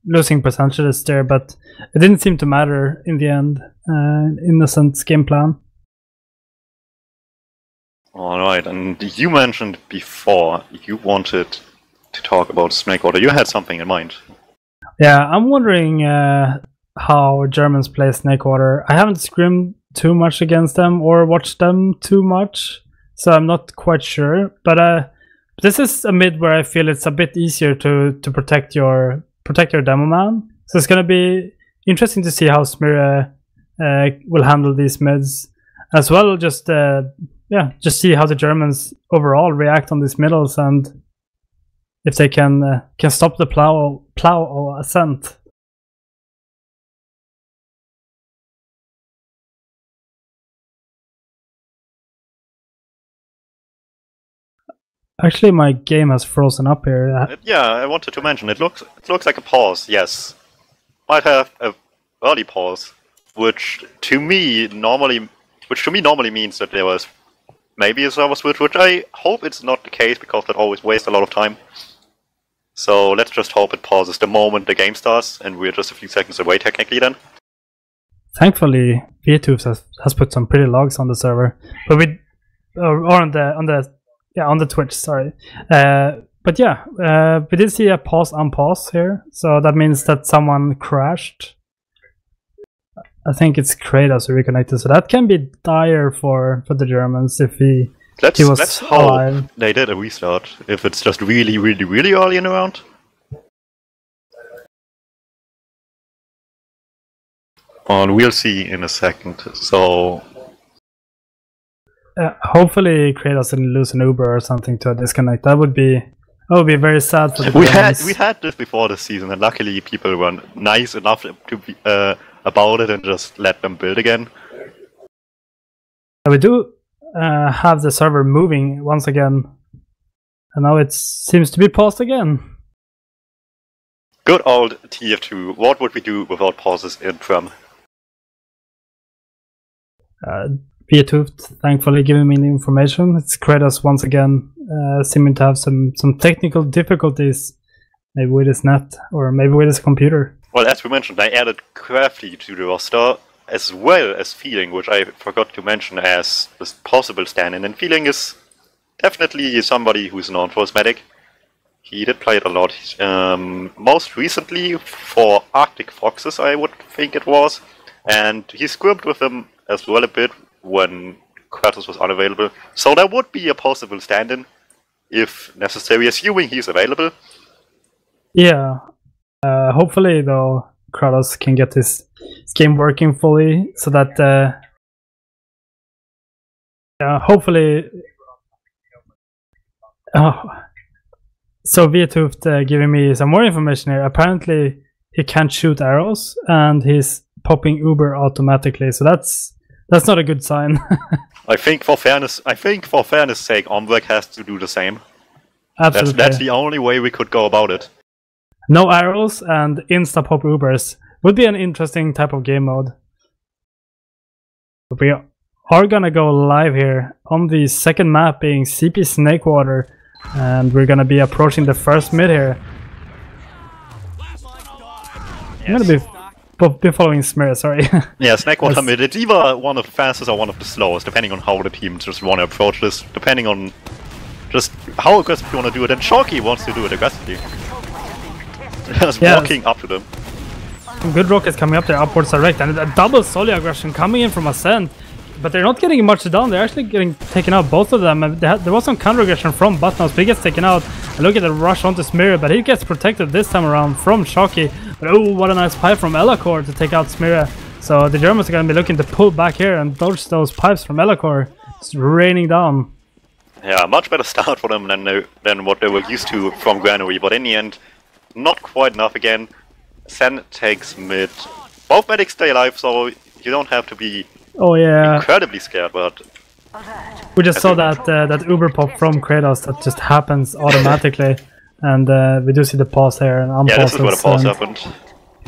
losing percentages there, but it didn't seem to matter in the end, in Ascent's game plan. Alright, and you mentioned before you wanted to talk about Snake Water. You had something in mind. Yeah, I'm wondering how Germans play Snakewater. I haven't scrimmed too much against them or watched them too much, so I'm not quite sure. But this is a mid where I feel it's a bit easier to protect your demo man. So it's gonna be interesting to see how Smira will handle these mids as well. Just see how the Germans overall react on these middles and if they can stop the plow or Ascent. Actually, my game has frozen up here. Yeah, I wanted to mention it looks like a pause. Yes, might have a early pause, which to me normally means that there was maybe a server switch, which I hope it's not the case because that always wastes a lot of time. So let's just hope it pauses the moment the game starts, and we're just a few seconds away technically then. Thankfully, Wiethoofd has put some pretty logs on the server, but on the Twitch, sorry. But yeah, we did see a pause unpause here, so that means that someone crashed. I think it's Kratos who reconnected, so that can be dire for the Germans if he was let's alive. hope they did a restart, if it's just really, really, really early in the round. And we'll see in a second, so... hopefully Kratos didn't lose an Uber or something to a disconnect. That would be very sad for the Germans. We had this before this season, and luckily people were nice enough to be, about it and just let them build again. We do have the server moving once again, and now it seems to be paused again. Good old TF2. What would we do without pauses in Prem? Wiethoofd thankfully giving me the information. It's Kratos once again seeming to have some technical difficulties, maybe with his net or maybe with his computer. Well, as we mentioned, I added Crafty to the roster as well as Feeling, which I forgot to mention as a possible stand-in. And Feeling is definitely somebody who's known for his medic. He did play it a lot. Most recently for Arctic Foxes, I would think it was. And he scrimped with them as well a bit when Kratos was unavailable. So there would be a possible stand-in, if necessary, assuming he's available. Yeah. Hopefully, though, Kratos can get his game working fully, so that... hopefully... So Wiethoofd giving me some more information here. Apparently, he can't shoot arrows, and he's popping Uber automatically, so that's not a good sign. I think for fairness sake, Ombrek has to do the same. Absolutely. That's the only way we could go about it. No arrows and insta-pop Ubers would be an interesting type of game mode. But we are gonna go live here on the second map being CP Snakewater, and we're gonna be approaching the first mid here. I'm gonna be following Smir, sorry. Yeah, Snakewater mid. It's either one of the fastest or one of the slowest, depending on how the team just want to approach this, depending on just how aggressive you want to do it. And Chalky wants to do it aggressively. Just walking up to them. Some good rockets coming up there, upwards direct, and a double solo aggression coming in from Ascent. But they're not getting much down, they're actually getting taken out, both of them. And there was some counter aggression from Butnos, but he gets taken out. And look at the rush onto Smira, but he gets protected this time around from Shocky. But oh, what a nice pipe from Elacor to take out Smira. So the Germans are going to be looking to pull back here and dodge those pipes from Elacor. It's raining down. Yeah, much better start for them than what they were used to from Granary, but in the end, not quite enough again. Sen takes mid. Both medics stay alive, so you don't have to be incredibly scared, but... We just saw that Uber pop from Kratos that just happens automatically, and we do see the pause here and unpause. Yeah, this is where the pause happened.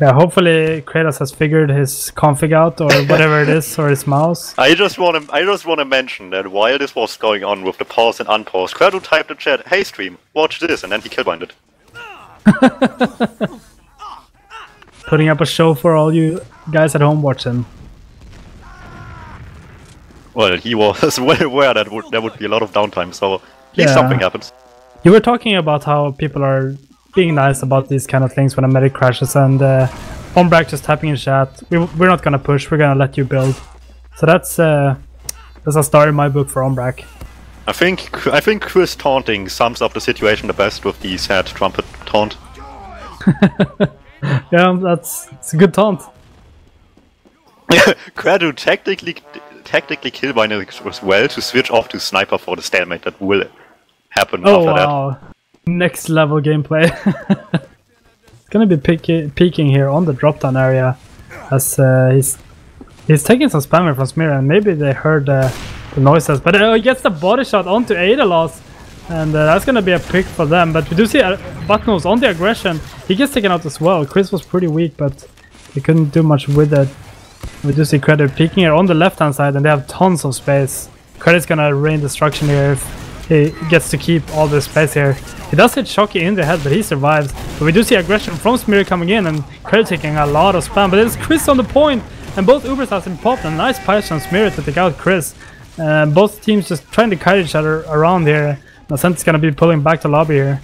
Yeah, hopefully Kratos has figured his config out, or whatever it is, or his mouse. I just want to mention that while this was going on with the pause and unpause, Kratos typed in chat, "Hey stream, watch this," and then he killbinded. Putting up a show for all you guys at home watching. Well, he was well aware that there would be a lot of downtime, so at least something happens. You were talking about how people are being nice about these kind of things when a medic crashes, and Ombrak just typing in chat. We're not gonna push. We're gonna let you build. So that's a start in my book for Ombrak. I think Chris taunting sums up the situation the best with the sad trumpet taunt. Yeah, it's a good taunt. Cradu technically kill binary as well to switch off to sniper for the stalemate that will happen after wow. Next level gameplay. It's gonna be peeking here on the drop down area as he's taking some spammer from Smear, and maybe they heard the noises, but he gets the body shot onto Aedalos, and that's gonna be a pick for them. But we do see Buttnose on the aggression. He gets taken out as well. Chris was pretty weak, but he couldn't do much with it. We do see Credit peeking here on the left hand side, and they have tons of space. Credit's gonna rain destruction here if he gets to keep all the space here. He does hit Shocky in the head, but he survives. But we do see aggression from Smear coming in, and Credit taking a lot of spam. But there's Chris on the point, and both Ubers have been popped. A nice punish on Smear to take out Chris. Both teams just trying to kite each other around here. Ascent is gonna be pulling back to lobby here.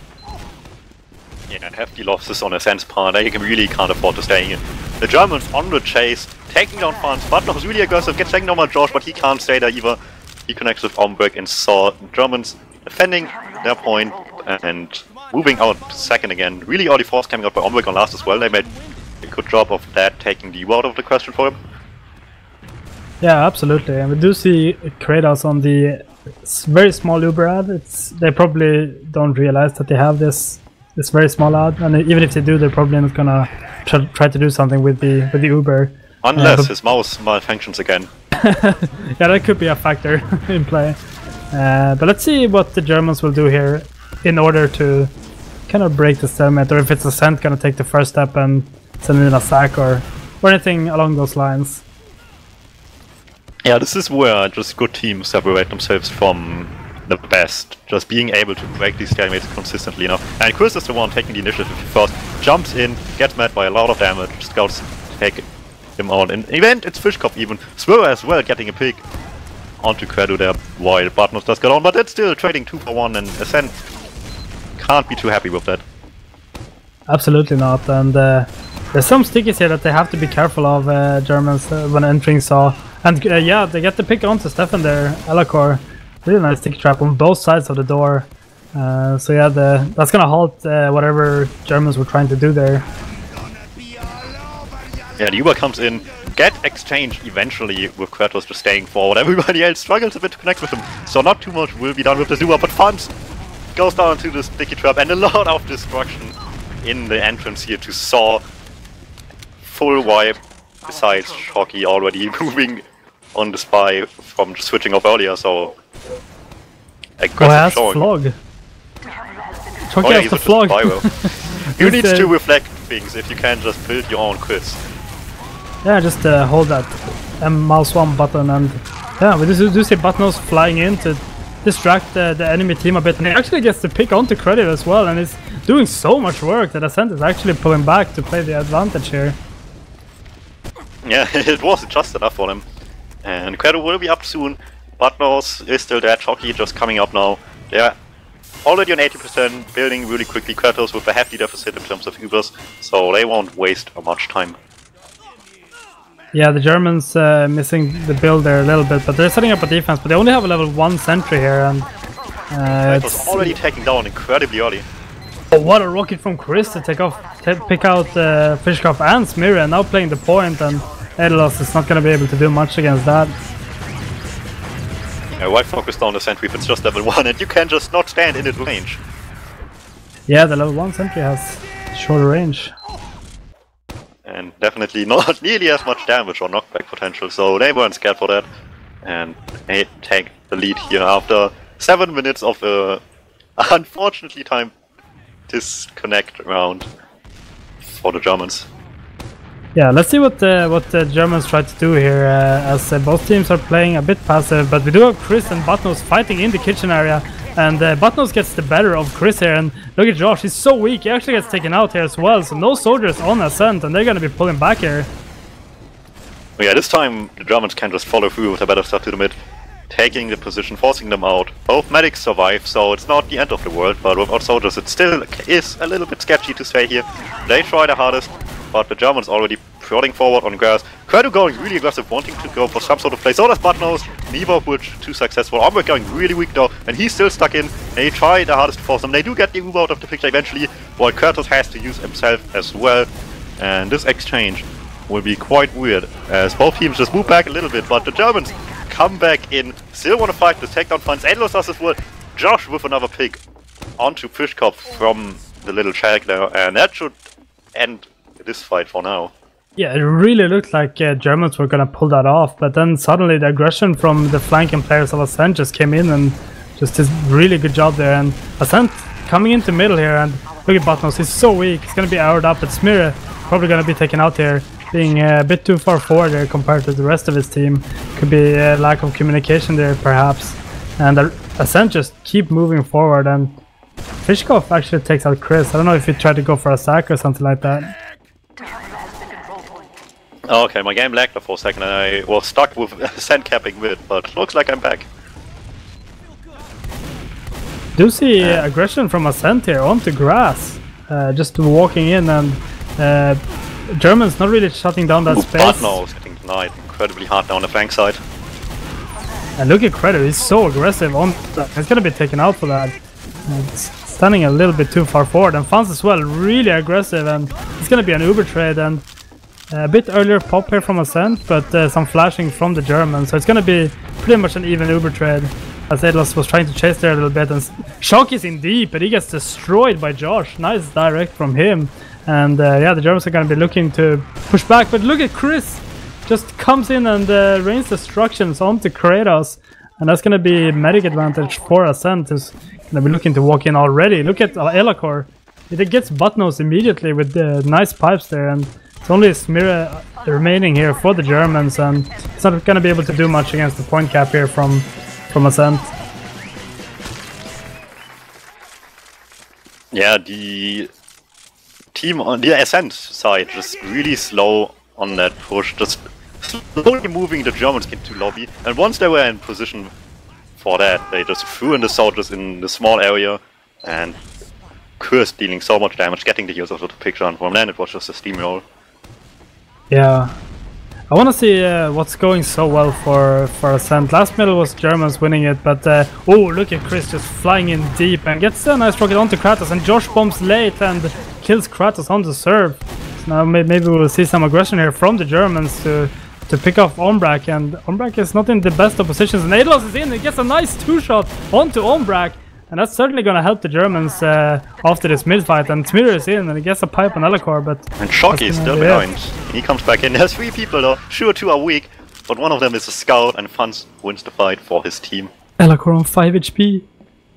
Yeah, hefty losses on Ascent's part. They really can't afford to stay here. The Germans on the chase, taking down Franz. Buttnose really aggressive, gets taken down by George, but he can't stay there either. He connects with Ombrak and saw Germans defending their point and moving out second again. Really early force coming out by Ombrak on last as well. They made a good job of that, taking the out of the question for him. Yeah, absolutely. And we do see Kratos on the very small Uber ad. They probably don't realize that they have this very small ad, and even if they do, they're probably not gonna try to do something with the Uber. Unless his mouse malfunctions again. Yeah, that could be a factor in play. But let's see what the Germans will do here in order to kind of break the stalemate, or if it's Ascent gonna take the first step and send in a sack or anything along those lines. Yeah, this is where just good teams separate themselves from the best. Just being able to break these stalemates consistently enough. And Chris is the one taking the initiative first. Jumps in, gets met by a lot of damage. Scouts take him out. In event, it's Fishkopf even. Swirl as well getting a pick onto Credo there while Buttnose does get on. But it's still trading 2 for 1, and Ascent can't be too happy with that. Absolutely not. And there's some stickies here that they have to be careful of, Germans, when entering Saw. And yeah, they get the pick onto Stefan there, Elacor. Really nice stick trap on both sides of the door. So yeah, that's gonna halt whatever Germans were trying to do there. Yeah, the Uber comes in, get exchanged eventually with Kratos just staying forward. Everybody else struggles a bit to connect with him, so not too much will be done with the Uber, but Franz goes down to the sticky trap, and a lot of destruction in the entrance here to Saw. Full wipe, besides Shocky already moving on the spy from switching off earlier, so aggressive showing. Flog. Shocky has the flog. You need to reflect things if you can just build your own quiz. Yeah, just hold that mouse 1 button, and yeah, we do see Buttnose flying in to distract the enemy team a bit, and he actually gets the pick onto Credit as well, and is doing so much work that Ascent is actually pulling back to play the advantage here. Yeah, it was just enough for them. And Credit will be up soon. Buttnose is still dead. Shocky just coming up now. They're already on 80%, building really quickly. Kratos with a hefty deficit in terms of Ubers, so they won't waste much time. Yeah, the Germans missing the build there a little bit, but they're setting up a defense, but they only have a level 1 sentry here, and it's already taken down incredibly early. Oh, what a rocket from Chris to pick out Fishkopf and Smear, and now playing the point, and Edelos is not going to be able to do much against that. Yeah, right focused on the sentry if it's just level 1, and you can just not stand in its range. Yeah, the level 1 sentry has shorter range. And definitely not nearly as much damage or knockback potential, so they weren't scared for that. And they take the lead here after 7 minutes of a unfortunately timed disconnect round for the Germans. Yeah, let's see what the Germans try to do here, as both teams are playing a bit passive, but we do have Chris and Buttnose fighting in the kitchen area, and Buttnose gets the better of Chris here, and look at Josh, he's so weak, he actually gets taken out here as well, so no soldiers on Ascent, and they're gonna be pulling back here. Yeah, this time the Germans can just follow through with a better start to the mid, taking the position, forcing them out. Both medics survive, so it's not the end of the world, but without soldiers it still is a little bit sketchy to stay here. They try their hardest, but the Germans already prodding forward on grass. Credo going really aggressive, wanting to go for some sort of play. So does Butnose, neither of which too successful. Omberg going really weak though, and he's still stuck in. They try their hardest to force him. They do get the Uber out of the picture eventually, while Kratos has to use himself as well. And this exchange will be quite weird, as both teams just move back a little bit, but the Germans come back in, still want to fight the takedown finds. Endless does as well. Josh with another pick onto Fishkopf from the little shack there, and that should end this fight for now. Yeah, it really looked like Germans were gonna pull that off, but then suddenly the aggression from the flanking players of Ascent just came in and just did a really good job there. And Ascent coming into middle here, and look at Butnose, he's so weak, he's gonna be hourred up, but Smira probably gonna be taken out here, being a bit too far forward there compared to the rest of his team. Could be a lack of communication there perhaps. And Ascent just keep moving forward, and Fishkopf actually takes out Chris. I don't know if he tried to go for a sack or something like that. Okay, my game lagged for a second and I was stuck with Ascent capping mid, but looks like I'm back. Do see aggression from Ascent here onto grass, just walking in, and Germans not really shutting down that space. Butnose getting denied incredibly hard down the flank side. And look at Credo, he's so aggressive on that. He's gonna be taken out for that. It's standing a little bit too far forward, and Fans as well, really aggressive, and it's gonna be an Uber trade, and a bit earlier pop here from Ascent, but some flashing from the Germans, so it's gonna be pretty much an even Uber trade, as Edlos was trying to chase there a little bit, and Shock is in deep, but he gets destroyed by Josh. Nice direct from him, and yeah, the Germans are gonna be looking to push back, but look at Chris! Just comes in and rains destructions onto Kratos, and that's gonna be medic advantage for Ascent, who's gonna be looking to walk in already. Look at Elakor, it gets Butnose immediately with the nice pipes there, and it's only Smira remaining here for the Germans, and it's not gonna be able to do much against the point cap here from Ascent. Yeah, the team on the Ascent side just really slow on that push, just slowly moving the Germans into lobby, and once they were in position for that, they just threw in the soldiers in the small area, and Curse dealing so much damage, getting the heals out of the picture, and from then it was just a steamroll. Yeah, I want to see what's going so well for Ascent. Last middle was Germans winning it, but oh, look at Chris just flying in deep and gets a nice rocket onto Kratos, and Josh bombs late and kills Kratos on the serve. Now maybe we'll see some aggression here from the Germans to pick off Ombrak, and Ombrak is not in the best of positions, and Adlos is in, he gets a nice two-shot onto Ombrak, and that's certainly gonna help the Germans after this mid-fight, and Smir is in, and he gets a pipe on Elakor, but... And Shocky is still behind. He comes back in, there's 3 people though, sure 2 are weak, but one of them is a scout, and Fans wins the fight for his team. Elakor on 5 HP.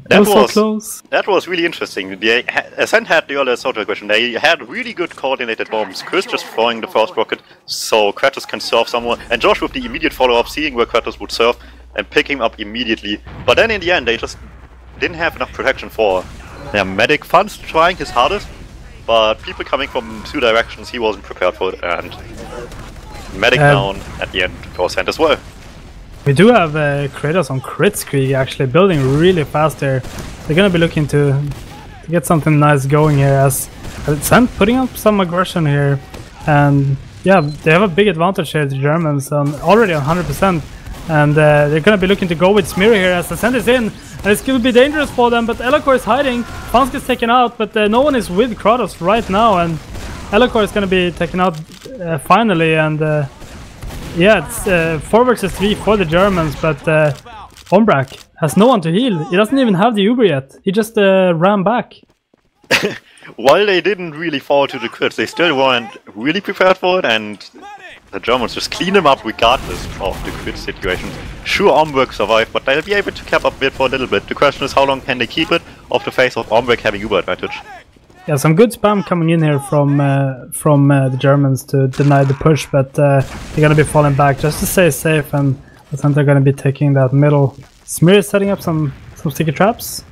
That was so close. That was really interesting. The Ascent had the earlier soldier aggression. They had really good coordinated bombs. Chris just throwing the first rocket so Kratos can surf somewhere, and Josh with the immediate follow-up, seeing where Kratos would surf and picking him up immediately. But then in the end, they just didn't have enough protection for their medic. Fans trying his hardest, but people coming from 2 directions, he wasn't prepared for it, and medic down at the end for Ascent as well. We do have Kratos on crit streak, actually building really fast here. They're gonna be looking to get something nice going here, as Ascent putting up some aggression here, and yeah, they have a big advantage here, the Germans, already on 100%, and they're gonna be looking to go with Smir here as Ascent is in, and it's gonna be dangerous for them, but Elakor is hiding, Fans gets taken out, but no one is with Kratos right now, and Elakor is gonna be taken out finally, and yeah, it's 4 versus 3 for the Germans, but Ombrak has no one to heal. He doesn't even have the Uber yet. He just ran back. While they didn't really fall to the crits, they still weren't really prepared for it, and the Germans just clean them up regardless of the crit situation. Sure, Ombrak survived, but they'll be able to cap up mid for a little bit. The question is, how long can they keep it off the face of Ombrak having Uber advantage? Yeah, some good spam coming in here from the Germans to deny the push, but they're gonna be falling back just to stay safe, and Ascent are gonna be taking that middle. Smir is setting up some sticky traps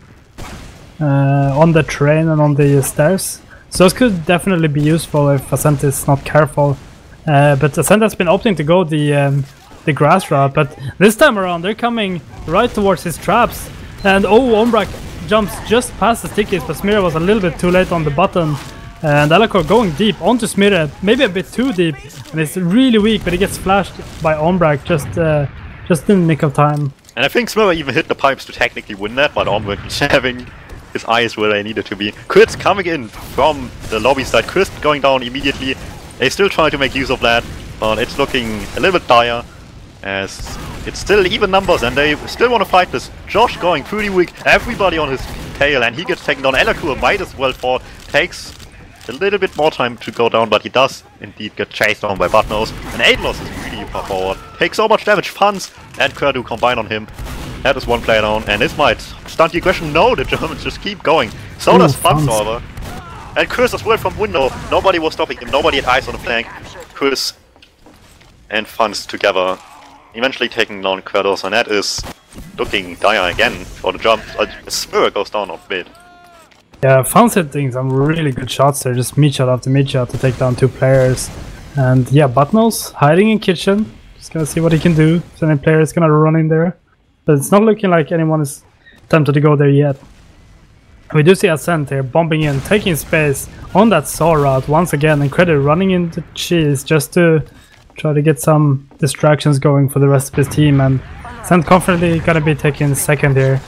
on the train and on the stairs, so this could definitely be useful if Ascent is not careful. But Ascent has been opting to go the grass route, but this time around they're coming right towards his traps, and oh, Ombrak jumps just past the stickies, but Smir was a little bit too late on the button, And Alakor going deep onto Smirre, maybe a bit too deep, and it's really weak, but he gets flashed by Ombrak just in the nick of time. And I think Smirre even hit the pipes to technically win that, but Ombrak is having his eyes where they needed to be. Chris coming in from the lobby side, Chris going down immediately. They still try to make use of that, but it's looking a little bit dire, as it's still even numbers and they still want to fight this. Josh going pretty weak, everybody on his tail, and he gets taken down. Elakur might as well fall, takes a little bit more time to go down, but he does indeed get chased down by Buttnose. And Aidlos is really far forward, takes so much damage. Funds and Kurdu combine on him. That is one player down, and this might stunt the aggression. No, the Germans just keep going. So does Funds, however. And Chris as well from window. Nobody was stopping him, nobody had eyes on the flank. Chris and Funds together, eventually taking down Kratos, and that is looking dire again for the Germans. Smirre goes down a bit. Yeah, Funds hitting some really good shots there, just meat shot after meat shot to take down 2 players. And yeah, Buttnose hiding in kitchen, just gonna see what he can do. If any player is gonna run in there. But it's not looking like anyone is tempted to go there yet. We do see Ascent here bombing in, taking space on that saw route once again, and Credit running into cheese just to try to get some distractions going for the rest of his team, and Ascent confidently gonna be taking second here.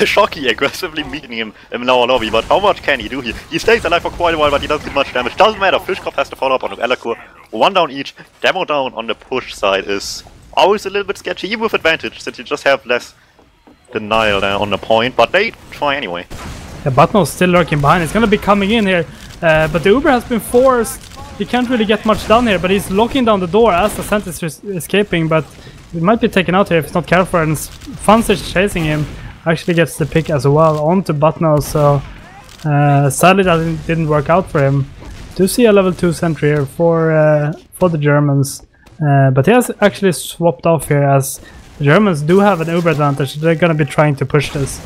Shocky aggressively meeting him in our lobby, but how much can he do here? He stays alive for quite a while, but he doesn't do much damage. Doesn't matter, Fishkopf has to follow up on Elakur. 1 down each. Demo down on the push side is always a little bit sketchy, even with advantage, since you just have less denial there on the point, but they try anyway. Yeah, Buttnose still lurking behind. He's gonna be coming in here, but the Uber has been forced. He can't really get much done here, but he's locking down the door as the Ascent is escaping, but he might be taken out here if he's not careful, and Funds is chasing him. Actually gets the pick as well onto Buttnose, so sadly that didn't work out for him. Do see a level 2 sentry here for the Germans, but he has actually swapped off here, as the Germans do have an Uber advantage. They're gonna be trying to push this.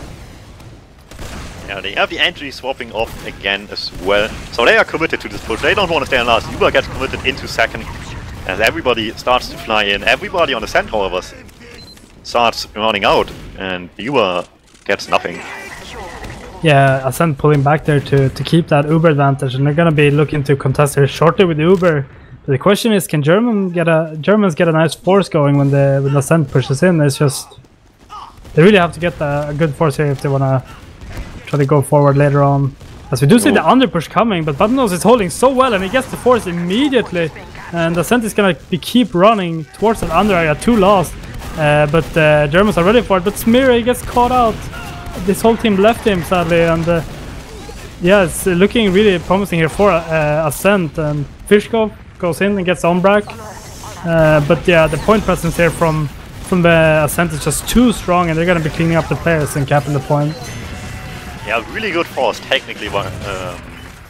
Yeah, they have the entry swapping off again as well, so they are committed to this push. They don't want to stay on last. Uber gets committed into second, as everybody starts to fly in. Everybody on the Ascent, however, starts running out, and Uber gets nothing. Yeah, Ascent pulling back there to keep that Uber advantage, and they're gonna be looking to contest here shortly with Uber. But the question is, can Germans get a nice force going when the Ascent pushes in? It's just they really have to get a good force here if they wanna try to go forward later on. As we do see the under push coming, but Buttnose is holding so well, and he gets the force immediately, and Ascent is gonna keep running towards that under area. 2 lost. But the Germans are ready for it, but Smirre gets caught out. This whole team left him, sadly, and yeah, it's looking really promising here for Ascent, and Fishkopf goes in and gets Ombrak. But yeah, the point presence here from the Ascent is just too strong, and they're going to be cleaning up the players and capping the point. Yeah, really good force technically by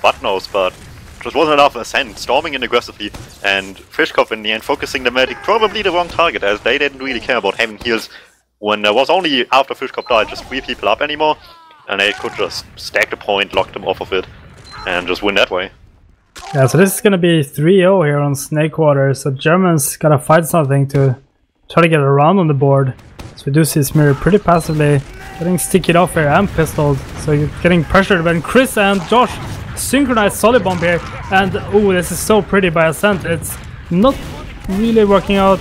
Buttnose, but just wasn't enough. Ascent storming in aggressively, and Fishkopf in the end focusing the medic, probably the wrong target, as they didn't really care about having heals when there was only, after Fishkopf died, just 3 people up anymore, and they could just stack the point, lock them off of it, and just win that way. Yeah, so this is gonna be 3-0 here on Snakewater, so Germans gotta fight something to try to get around on the board. So we do see Smirre pretty passively getting stickied off here and pistoled, so you're getting pressured when Chris and Josh synchronized solid bomb here, and oh, this is so pretty by Ascent. It's not really working out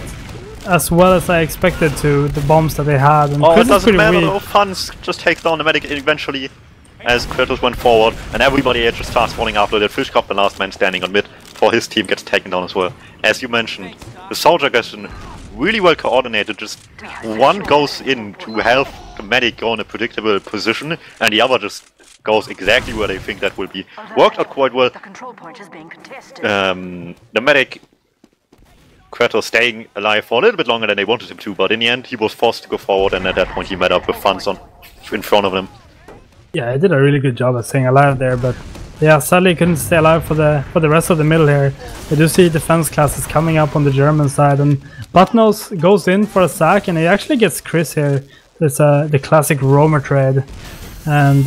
as well as I expected to, the bombs that they had. And oh, Chris it doesn't matter weak. though. Funds just takes down the medic eventually as Kratos went forward, and everybody here just starts falling after that. Fishkopf, the last man standing on mid for his team, gets taken down as well. As you mentioned, the soldier aggression really well coordinated. Just one goes in to help the medic go in a predictable position, and the other just goes exactly where they think that will be. Worked out quite well. The medic, Kratos, staying alive for a little bit longer than they wanted him to, but in the end he was forced to go forward, and at that point he met up with Funds in front of him. Yeah, I did a really good job at staying alive there, but yeah, sadly couldn't stay alive for the rest of the middle here. We do see defense classes coming up on the German side, and Buttnose goes in for a sack, and he actually gets Chris here. It's the classic roamer trade. And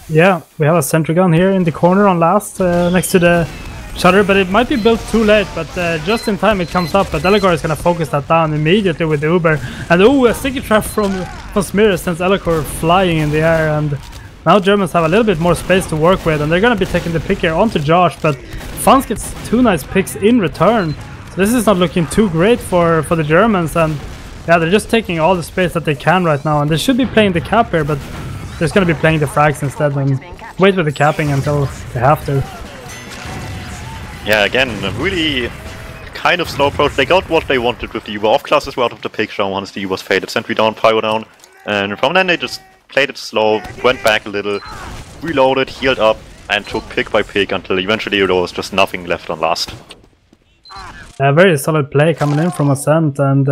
yeah, we have a sentry gun here in the corner on last, next to the shutter, but it might be built too late, but just in time it comes up. But Eligor is going to focus that down immediately with the Uber, and oh, a sticky trap from Smirre sends Eligor flying in the air, and Now Germans have a little bit more space to work with, and they're gonna be taking the pick here onto Josh, but Fans gets 2 nice picks in return. So this is not looking too great for the Germans, and yeah, they're just taking all the space that they can right now, and they should be playing the cap here, but they're just gonna be playing the frags instead and wait with the capping until they have to. Yeah, again, a really kind of slow approach. They got what they wanted with the Uber off classes were out of the picture once the Uber's faded. Sentry down, Pyro down, and from then they just played it slow, went back a little, reloaded, healed up, and took pick by pick until eventually there was just nothing left on last. A very solid play coming in from Ascent, and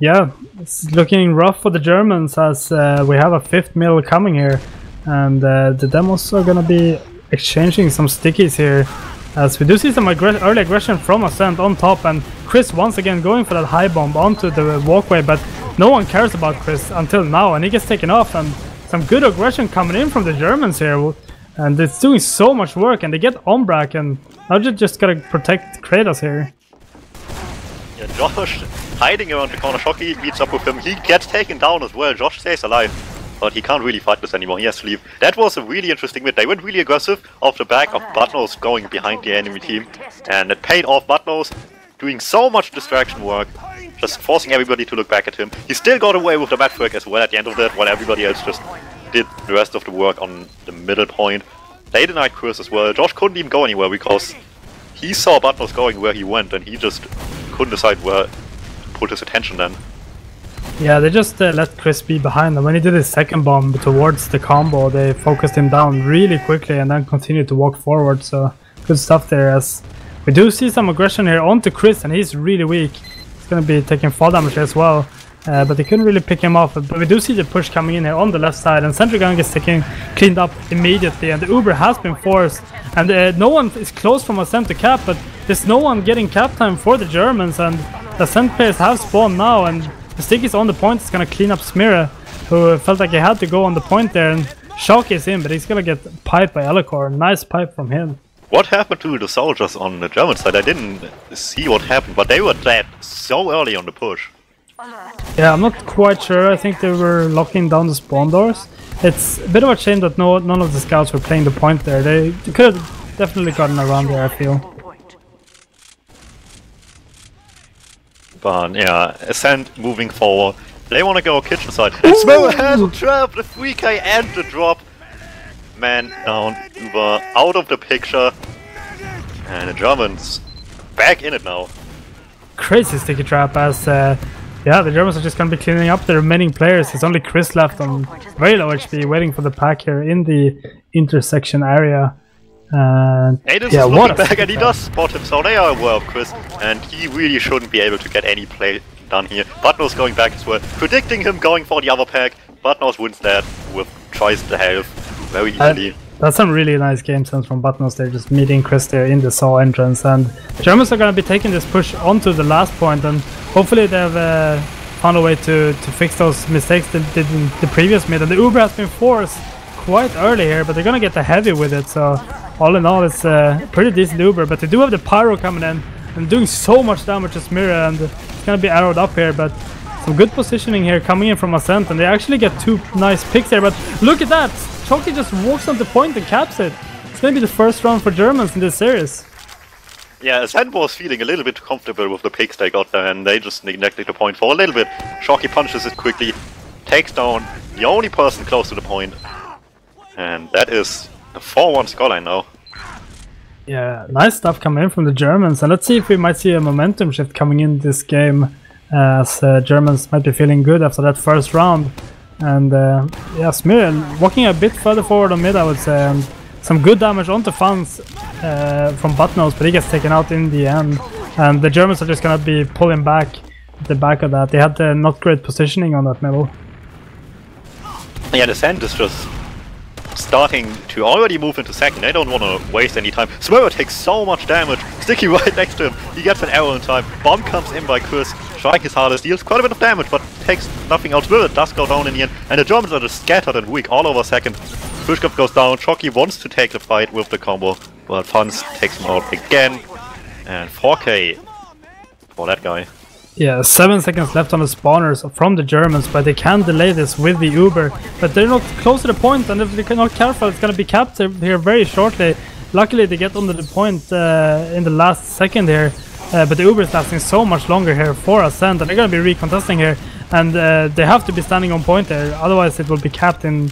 yeah, it's looking rough for the Germans as we have a 5th mill coming here, and the demos are gonna be exchanging some stickies here, as we do see some early aggression from Ascent on top, and Chris once again going for that high bomb onto the walkway, but no one cares about Chris until now, and he gets taken off, and some good aggression coming in from the Germans here, and it's doing so much work, and they get Ombrak, and now they just gotta protect Kratos here. Yeah, Josh hiding around the corner, Shocky meets up with him, he gets taken down as well, Josh stays alive, but he can't really fight this anymore, he has to leave. That was a really interesting mid, they went really aggressive off the back of Buttnose going behind the enemy team, and it paid off. Buttnose doing so much distraction work, just forcing everybody to look back at him. He still got away with the mad frag as well at the end of that, while everybody else just did the rest of the work on the middle point. They denied Chris as well. Josh couldn't even go anywhere because he saw Buttnose going where he went, and he just couldn't decide where to put his attention then. Yeah, they just let Chris be behind them. When he did his second bomb towards the combo, they focused him down really quickly and then continued to walk forward, so good stuff there, as we do see some aggression here onto Chris, and he's really weak. He's gonna be taking fall damage as well, but they couldn't really pick him off. But we do see the push coming in here on the left side, and Sentry Gun gets cleaned up immediately, and the Uber has been forced, and no one is close from Ascent to cap, but there's no one getting cap time for the Germans, and the Ascent players have spawned now, and the stick is on the point. It's gonna clean up Smira, who felt like he had to go on the point there, and Shock is in, but he's gonna get piped by Elikor. Nice pipe from him. What happened to the soldiers on the German side? I didn't see what happened, but they were dead so early on the push. Yeah, I'm not quite sure. I think they were locking down the spawn doors. It's a bit of a shame that none of the scouts were playing the point there. They could have definitely gotten around there, I feel. But yeah, Ascent moving forward. They want to go kitchen side. And Smira has a trap, the 3k and the drop. Man down, Uber out of the picture. And the Germans back in it now. Crazy sticky trap, as yeah, the Germans are just going to be cleaning up the remaining players. There's only Chris left on very low HP, waiting for the pack here in the intersection area. And Aiden is looking back, and he does spot him, so they are aware of Chris, and he really shouldn't be able to get any play done here. Buttnose going back as well, predicting him going for the other pack. Buttnose wins that with twice the health very easily. That's some really nice game sense from Buttnose. They're just meeting Chris there in the saw entrance, and the Germans are going to be taking this push onto the last point, and hopefully they've found a way to fix those mistakes they did in the previous mid. And the Uber has been forced quite early here, but they're going to get the heavy with it, so all in all it's a pretty decent Uber. But they do have the Pyro coming in and doing so much damage to Smira, and it's going to be arrowed up here, but some good positioning here coming in from Ascent, and they actually get 2 nice picks here. But look at that! Choki just walks on the point and caps it. It's going to be the first round for Germans in this series. Yeah, Ascent was feeling a little bit comfortable with the picks they got there, and they just neglected the point for a little bit. Shocky punches it quickly, takes down the only person close to the point, and that is the 4-1 scoreline now. Yeah, nice stuff coming in from the Germans, and let's see if we might see a momentum shift coming in this game, as Germans might be feeling good after that first round. And yeah, Smira walking a bit further forward on mid, I would say, and some good damage onto Fans from Buttnose, but he gets taken out in the end. And the Germans are just gonna be pulling back at the back of that. They had not great positioning on that middle. Yeah, the Ascent is just starting to already move into second. They don't want to waste any time. Smira takes so much damage. Sticky right next to him. He gets an arrow in time. Bomb comes in by Chris. Strike his hardest. Deals quite a bit of damage, but takes nothing out. Smira does go down in the end. And the Germans are just scattered and weak all over second. Pushkopf goes down. Shocky wants to take the fight with the combo, but Fans takes him out again. And 4k for that guy. Yeah, 7 seconds left on the spawners from the Germans, but they can delay this with the Uber. But they're not close to the point, and if they're not careful, it's gonna be capped here very shortly. Luckily, they get under the point in the last second here, but the Uber is lasting so much longer here for Ascent, and they're gonna be recontesting here, and they have to be standing on point there, otherwise it will be capped in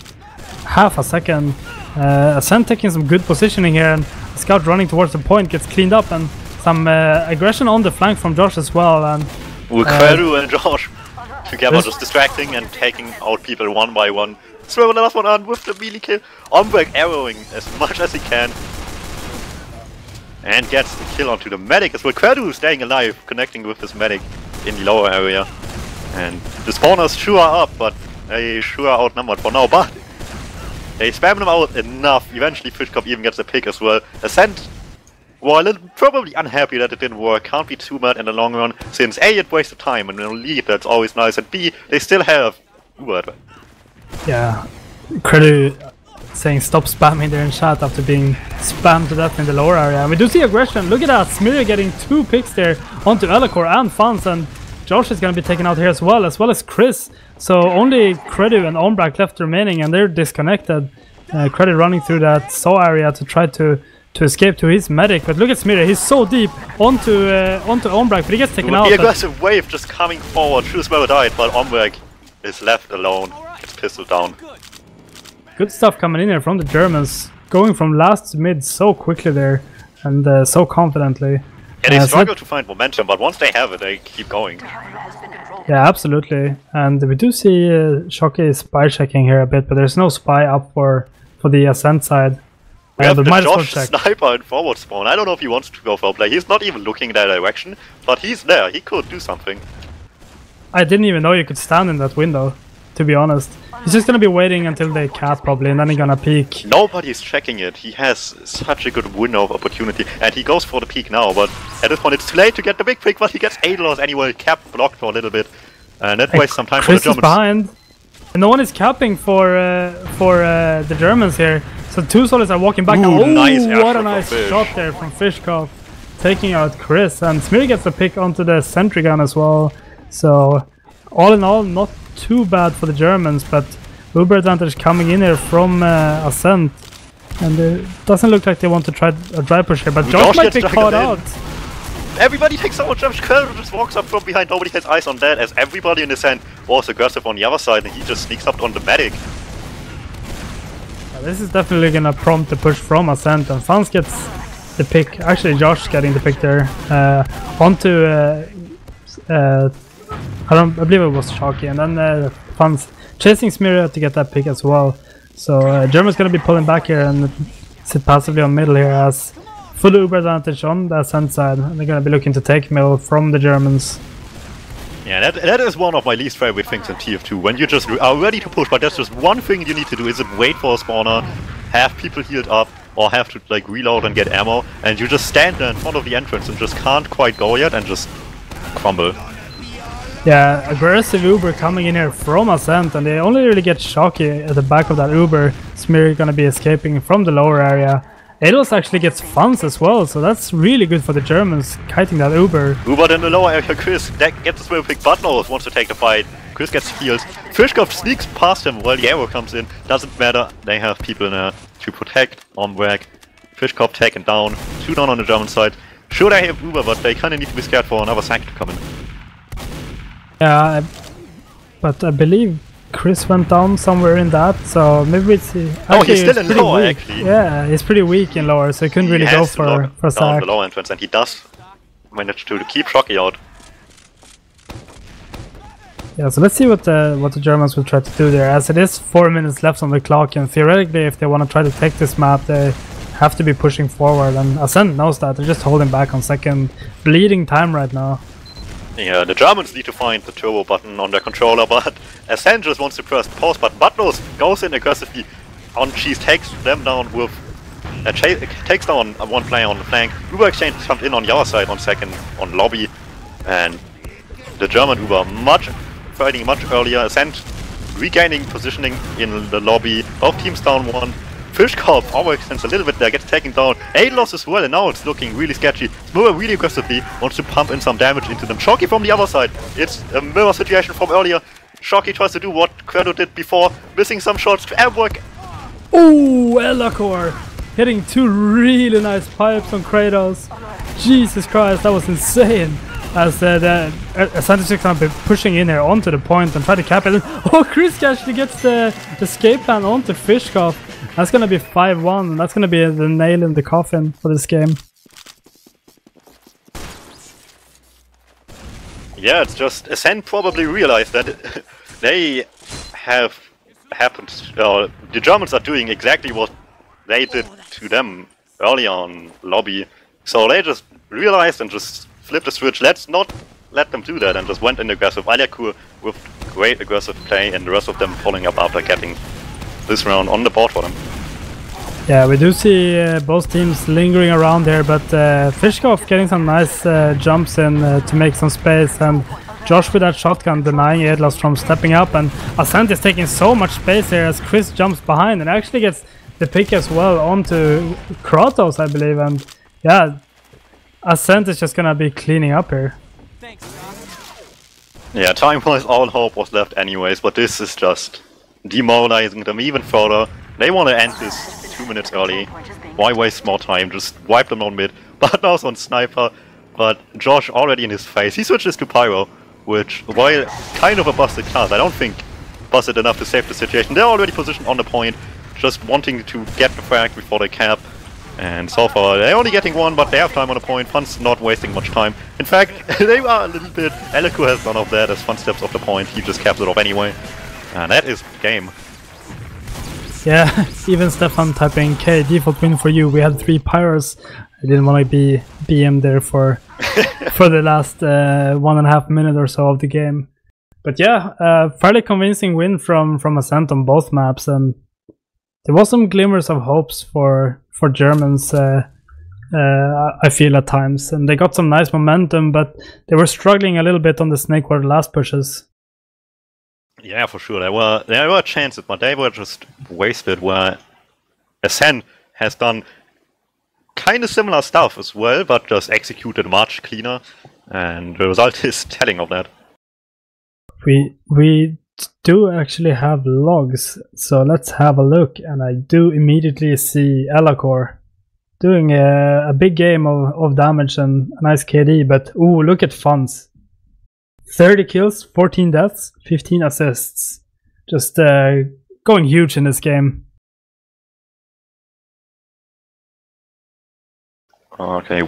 half a second. Ascent taking some good positioning here, and Scout running towards the point gets cleaned up, and some aggression on the flank from Josh as well. And Wiethoofd and Josh together just distracting and taking out people one by one. Throw the last one on with the melee kill. Omberg arrowing as much as he can. And gets the kill onto the medic as well. Wiethoofd staying alive, connecting with his medic in the lower area. And the spawners sure are up, but they sure are outnumbered for now. But they spam them out enough. Eventually Fishcop even gets a pick as well. Ascent were a little probably unhappy that it didn't work. Can't be too mad in the long run, since A, it wasted time, and in a lead that's always nice, and B, they still have Uber. yeah, Credu saying stop spamming there in chat after being spammed to death in the lower area. And we do see aggression. Look at that, Smear getting 2 picks there onto Elacor and Fans, and Josh is going to be taken out here as well as Chris. So only Credu and Ombrak left remaining, and they're disconnected. Credu running through that saw area to try to escape to his medic, but look at Smear, he's so deep onto Ombrak, but he gets taken out. The aggressive wave just coming forward. Shrewsbury died, but Ombrak is left alone. Gets pistol down. Good stuff coming in here from the Germans, going from last to mid so quickly there, and so confidently. Yeah, they struggle to find momentum, but once they have it, they keep going. Yeah, absolutely. And we do see Shocky spy checking here a bit, but there's no spy up for the Ascent side. We have the Josh sniper in forward spawn. I don't know if he wants to go for a play. He's not even looking in that direction, but he's there. He could do something. I didn't even know you could stand in that window, to be honest. He's just gonna be waiting until they cap probably, and then he's gonna peek. Nobody's checking it. He has such a good window of opportunity, and he goes for the peek now, but at this point it's too late to get the big pick, but he gets 8 loss anyway, cap blocked for a little bit. And that wastes some time for the Germans. Behind. And no one is capping for the Germans here. So 2 solids are walking back now. Nice what a nice shot there from Fishkov, taking out Chris. And Smear gets a pick onto the sentry gun as well. So all in all, not too bad for the Germans, but Uber advantage coming in here from Ascent. And it doesn't look like they want to try a dry push here, but Josh might be caught out. Everybody takes so much damage. Curl just walks up from behind. Nobody has eyes on that, as everybody in his hand was aggressive on the other side, and he just sneaks up on the medic. This is definitely gonna prompt the push from Ascent, and Fans gets the pick. Actually, Josh getting the pick there onto I believe it was Shocky, and then Fans chasing Smear to get that pick as well. So German's gonna be pulling back here and sit passively on middle here as full Uber advantage on the Ascent side, and they're gonna be looking to take middle from the Germans. Yeah, that is one of my least favorite things in TF2, when you just are ready to push, but there's just one thing you need to do, is it wait for a spawner, have people healed up, or have to like reload and get ammo, and you just stand there in front of the entrance and just can't quite go yet and just crumble. Yeah, aggressive Uber coming in here from Ascent, and they only really get Shocky at the back of that Uber. Smear gonna be escaping from the lower area. Eidos actually gets Fans as well, so that's really good for the Germans, kiting that Uber. Uber in the lower area, Chris gets a swivel pick, but no, wants to take the fight. Chris gets healed. Fishkov sneaks past him while the arrow comes in. Doesn't matter, they have people in there to protect Ombrak. Fishkov taken down, 2 down on the German side. Sure, they have Uber, but they kinda need to be scared for another sack to come in. Yeah, but I believe Chris went down somewhere in that, so maybe it's... Oh, he's still in lower, actually. Yeah, he's pretty weak in lower, so he couldn't really go for a sack. The lower entrance, and he does manage to keep Shocky out. Yeah, so let's see what the Germans will try to do there, as it is 4 minutes left on the clock, and theoretically if they want to try to take this map, they have to be pushing forward, and Ascent knows that. They're just holding back on second, bleeding time right now. Yeah, the Germans need to find the turbo button on their controller, but Ascent just wants to press the pause button. Butnos goes in aggressively on Cheese, takes them down with... takes down one player on the flank. Uber Exchange comes in on the other side on second, on lobby, and the German Uber fighting much earlier. Ascent regaining positioning in the lobby. Both teams down 1. Fishcorp overextends a little bit there, gets taken down. Adelos as well, and now it's looking really sketchy. Smurra really aggressively wants to pump in some damage into them. Shocky from the other side. It's a mirror situation from earlier. Shocky tries to do what Credo did before, missing some shots to Amwork. Ooh, Elacor hitting two really nice pipes on Kratos. Jesus Christ, that was insane. As Ascent is going to be pushing in here onto the point and try to cap it. Oh, Chris actually gets the escape plan onto Fishkopf. That's going to be 5-1. That's going to be the nail in the coffin for this game. Yeah, it's just Ascent probably realized that they have happened. The Germans are doing exactly what they did to them early on lobby. So they just realized and just flipped the switch. Let's not let them do that, and just went in aggressive. Aliakur with great aggressive play, and the rest of them following up after getting this round on the board for them. Yeah, we do see both teams lingering around here, but Fishkopf getting some nice jumps in to make some space, and Josh with that shotgun denying Adelos from stepping up, and Ascent is taking so much space here as Chris jumps behind and actually gets the pick as well onto Kratos, I believe, and yeah, Ascent is just gonna be cleaning up here. Yeah, time-wise all hope was left anyways, but this is just demoralizing them even further. They want to end this 2 minutes early. Why waste more time? Just wipe them on mid. But now on Sniper, but Josh already in his face. He switches to Pyro, which, while kind of a busted class, I don't think busted enough to save the situation. They're already positioned on the point, just wanting to get the frag before they cap. And so far, they're only getting one, but they have time on the point. Fun's not wasting much time. In fact, they are a little bit... Eliku has none of that as Fun steps off the point. He just caps it off anyway. And that is game. Yeah, even Stefan typing K, default win for you. We had 3 Pyros. I didn't want to be BM there for the last 1.5 minutes or so of the game. But yeah, fairly convincing win from Ascent on both maps, and there was some glimmers of hopes for Germans, I feel at times, and they got some nice momentum, but they were struggling a little bit on the Snake Water last pushes. Yeah, for sure. There were chances, but they were just wasted, where Ascent has done kind of similar stuff as well, but just executed much cleaner, and the result is telling of that. We do actually have logs, so let's have a look, and I do immediately see Elacor doing a big game of damage and a nice KD, but ooh, look at Funds. 30 kills, 14 deaths, 15 assists. Just going huge in this game. Okay,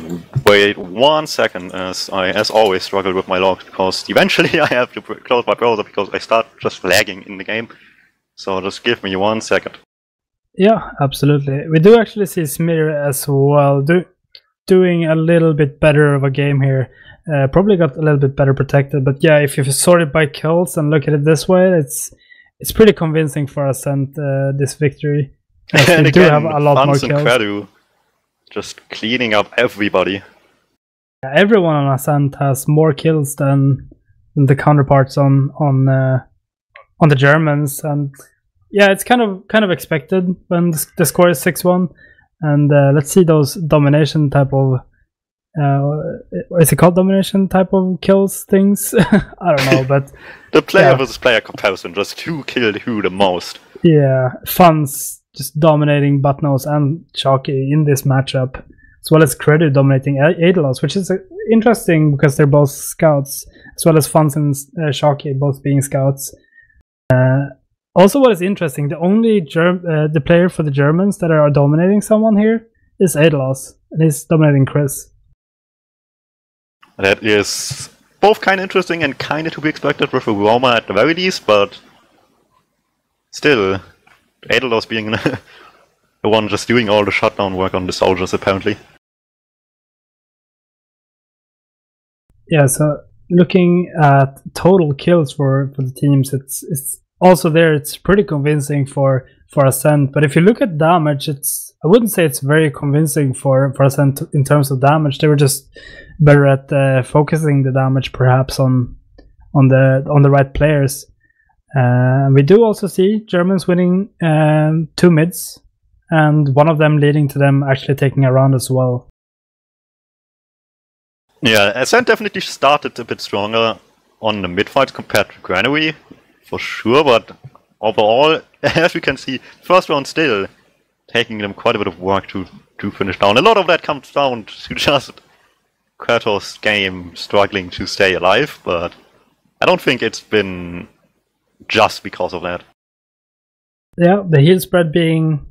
wait 1 second, as I, as always, struggle with my logs, because eventually I have to close my browser because I start just lagging in the game. So just give me 1 second. Yeah, absolutely. We do actually see Smear as well, doing a little bit better of a game here. Probably got a little bit better protected, but yeah, if you sort it by kills and look at it this way, it's pretty convincing for Ascent, this victory. And we again, do have a lot more kills. Credu just cleaning up everybody. Everyone on Ascent has more kills than the counterparts on the Germans, and yeah, it's kind of expected when the score is 6-1. And let's see those domination type of is it called domination type of kills things? I don't know, but the player versus player comparison, just who killed who the most. Yeah, Fun's just dominating Buttnose and Chalky in this matchup, as well as Credit dominating Adelos, which is interesting because they're both scouts, as well as Fun's and Chalky both being scouts. Also, what is interesting, the only the player for the Germans that are dominating someone here is Adelos, and he's dominating Chris. That is both kind of interesting and kind of to be expected with a Roma at the very least, but still, Adelos being the one just doing all the shutdown work on the soldiers, apparently. Yeah, so looking at total kills for the teams, it's also there, it's pretty convincing for Ascent, but if you look at damage, I wouldn't say it's very convincing for Ascent in terms of damage. They were just better at focusing the damage, perhaps on the right players. We do also see Germans winning 2 mids, and one of them leading to them actually taking a round as well. Yeah, Ascent definitely started a bit stronger on the mid-fight compared to Granary, for sure, but overall, as we can see, first round still taking them quite a bit of work to finish down. A lot of that comes down to just Kratos' game struggling to stay alive, but I don't think it's been just because of that. Yeah, the heal spread being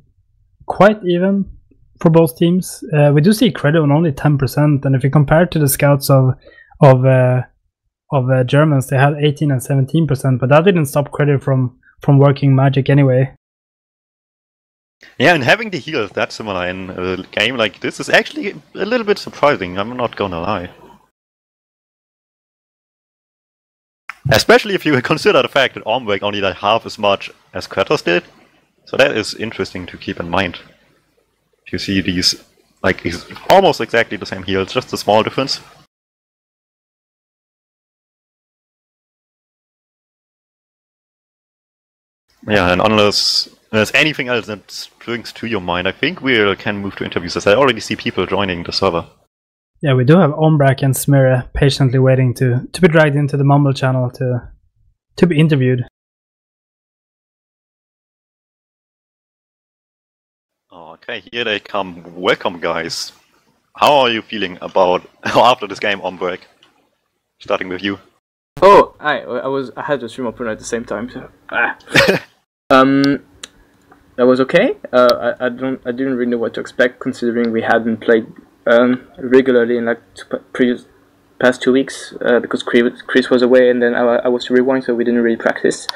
quite even for both teams. We do see credit on only 10%, and if you compare to the scouts of Germans, they had 18 and 17%, but that didn't stop credit from working magic anyway. Yeah, and having the heals that similar in a game like this is actually a little bit surprising, I'm not gonna lie. Especially if you consider the fact that Ormweg only did half as much as Kratos did. So that is interesting to keep in mind. You see these, like, almost exactly the same heals, just a small difference. Yeah, and unless there's anything else that springs to your mind, I think we can move to interviews, as I already see people joining the server. Yeah, we do have Ombrak and Smira patiently waiting to be dragged into the Mumble channel to be interviewed. Okay, here they come. Welcome, guys. How are you feeling about after this game, Ombrak? Starting with you. Oh, I had to stream open at the same time. So. That was okay. I didn't really know what to expect, considering we hadn't played regularly in like past 2 weeks because Chris was away, and then I was to rewind, so we didn't really practice.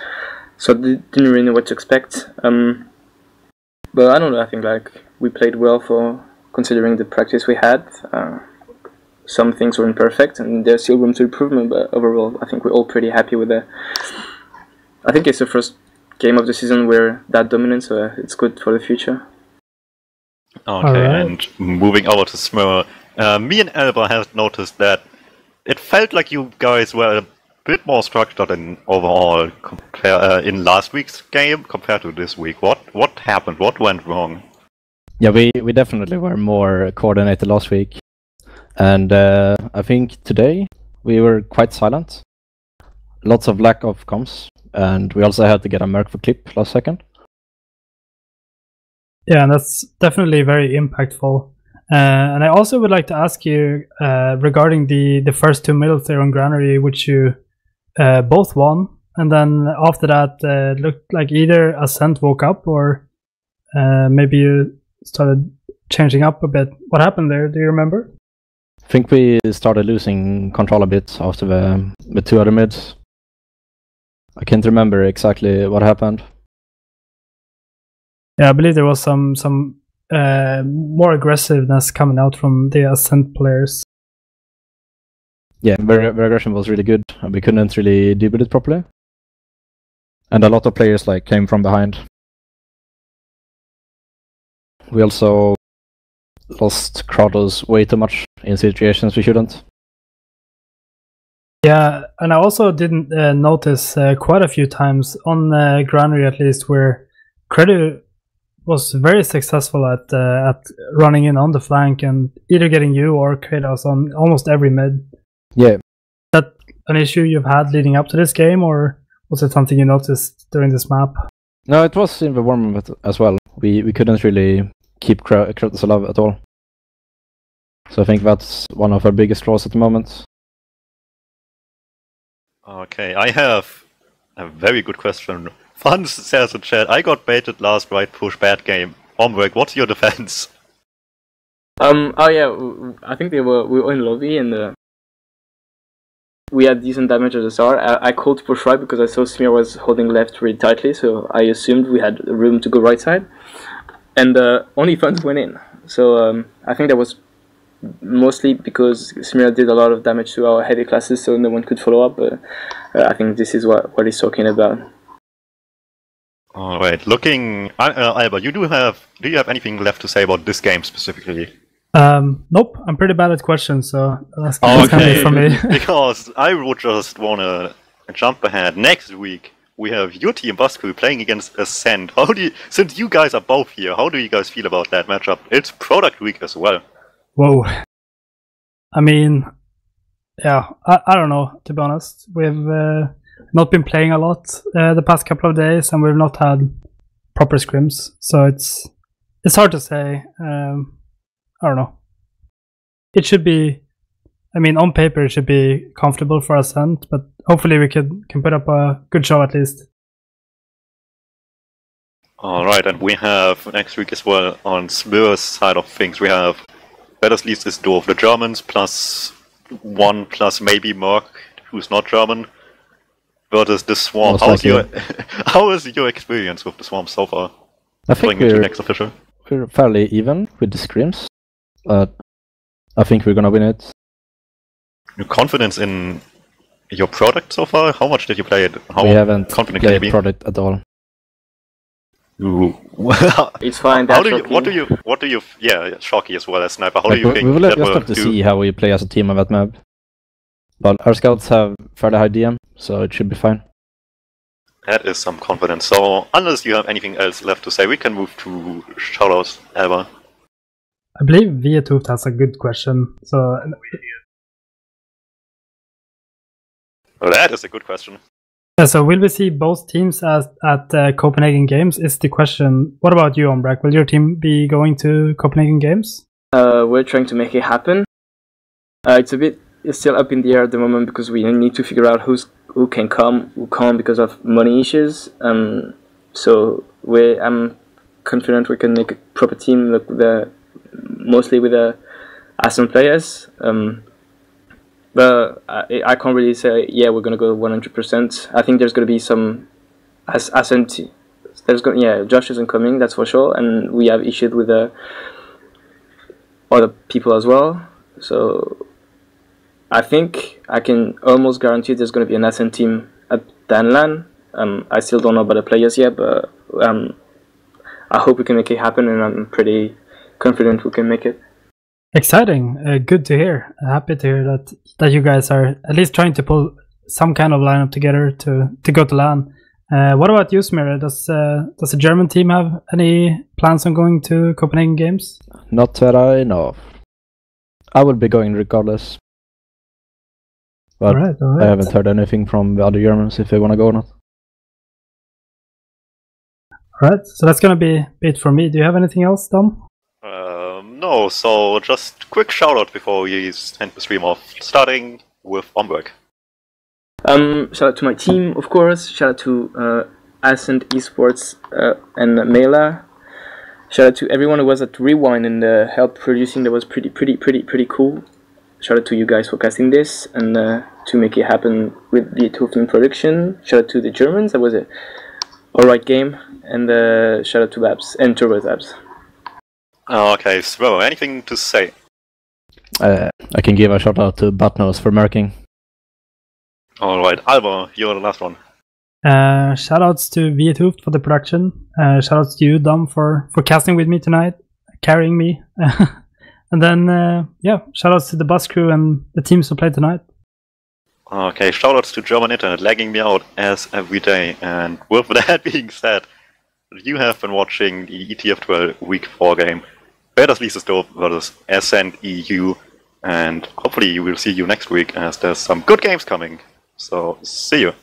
So I didn't really know what to expect. But I don't know. I think like we played well for considering the practice we had. Some things weren't perfect, and there's still room to improvement. But overall, I think we're all pretty happy with it. I think it's the first game of the season we're that dominant, so it's good for the future. Okay, right. And moving over to Smir, me and Alba have noticed that it felt like you guys were a bit more structured in overall in last week's game compared to this week. What happened? What went wrong? Yeah, we definitely were more coordinated last week, and I think today we were quite silent. Lots of lack of comms, and we also had to get a merc for clip last second. Yeah, and that's definitely very impactful. And I also would like to ask you regarding the first 2 middles there on Granary, which you both won, and then after that looked like either Ascent woke up or maybe you started changing up a bit. What happened there? Do you remember? I think we started losing control a bit after the 2 other mids. I can't remember exactly what happened. Yeah, I believe there was some more aggressiveness coming out from the Ascent players. Yeah, their aggression was really good, and we couldn't really deal with it properly. And a lot of players like came from behind. We also lost Kratos way too much in situations we shouldn't. Yeah, and I also didn't notice quite a few times on Granary at least where Credu was very successful at running in on the flank and either getting you or Kratos on almost every mid. Yeah. Is that an issue you've had leading up to this game, or was it something you noticed during this map? No, it was in the warm-up as well. We couldn't really keep Kratos alive at all. So I think that's one of our biggest flaws at the moment. Okay, I have a very good question. Fun says in chat, I got baited last right push bad game. Omwerk, what's your defense? Oh yeah, I think we were in lobby and we had decent damage at the start. I called push right because I saw Smear was holding left really tightly, so I assumed we had room to go right side. And only Funds went in. So I think that was mostly because Smear did a lot of damage to our heavy classes, so no one could follow up. But I think this is what he's talking about. Alright, looking... Alba, do you have anything left to say about this game specifically? Nope, I'm pretty bad at questions, so that's gonna be from me. Because I would just want to jump ahead. Next week, we have your team, Basku, playing against Ascent. How do you, since you guys are both here, how do you guys feel about that matchup? It's product week as well. Whoa. I mean, yeah, I don't know, to be honest. We've not been playing a lot the past couple of days, and we've not had proper scrims, so it's hard to say. I don't know. It should be, I mean, on paper it should be comfortable for Ascent, but hopefully we can put up a good show at least. Alright, and we have next week as well on Smur's side of things, we have liest is doof, the Germans +1 plus maybe Merc, who's not German, versus the Swarm. How is your experience with the Swarm so far? I think we're fairly even with the scrims, but I think we're gonna win it. Your confidence in your product so far? How much did you play it? We haven't played product at all. Ooh. It's fine. What do you? Yeah, Shocky as well as Sniper. How do you think? We will just have to see how we play as a team on that map. But our scouts have fairly high DM, so it should be fine. That is some confidence. So, unless you have anything else left to say, we can move to shoutouts, Alba. I believe Wiethoofd has a good question. So, well, that is a good question. Yeah, so will we see both teams at Copenhagen Games? Is the question. What about you, Ombrak? Will your team be going to Copenhagen Games? We're trying to make it happen. It's still up in the air at the moment because we need to figure out who can come, who can't because of money issues. So I'm confident we can make a proper team mostly with the Ascent players. But I can't really say, yeah, we're going to go 100%. I think there's going to be some Ascent. Josh isn't coming, that's for sure. And we have issues with other people as well. So I think I can almost guarantee there's going to be an Ascent team at Danlan. I still don't know about the players yet, but I hope we can make it happen, and I'm pretty confident we can make it. Exciting. Good to hear. Happy to hear that you guys are at least trying to pull some kind of lineup together to go to LAN. What about you, Smira? Does the German team have any plans on going to Copenhagen Games? Not that I know of. I will be going regardless. But all right. I haven't heard anything from the other Germans if they want to go or not. Alright, so that's gonna be it for me. Do you have anything else, Dom? No, so just quick shout out before we end the stream off, starting with Omberg. Shout out to my team, of course. Shout out to Ascent Esports and Mela. Shout out to everyone who was at Rewind and helped producing. That was pretty cool. Shout out to you guys for casting this and to make it happen with the Wiethoofd production. Shout out to the Germans. That was a alright game. And shout out to Babs and Turbo Babs. Okay, so anything to say? I can give a shout out to Buttnose for marking. Alright, Alba, you're the last one. Shoutouts to Wiethoofd for the production. Shoutouts to you, Dom, for casting with me tonight, carrying me. And then, shoutouts to the bus crew and the teams who played tonight. Okay, shoutouts to German Internet lagging me out as every day. And with that being said, you have been watching the ETF2L Week 4 game. liest is doof versus Ascent.EU. And hopefully we will see you next week as there's some good games coming. So, see you.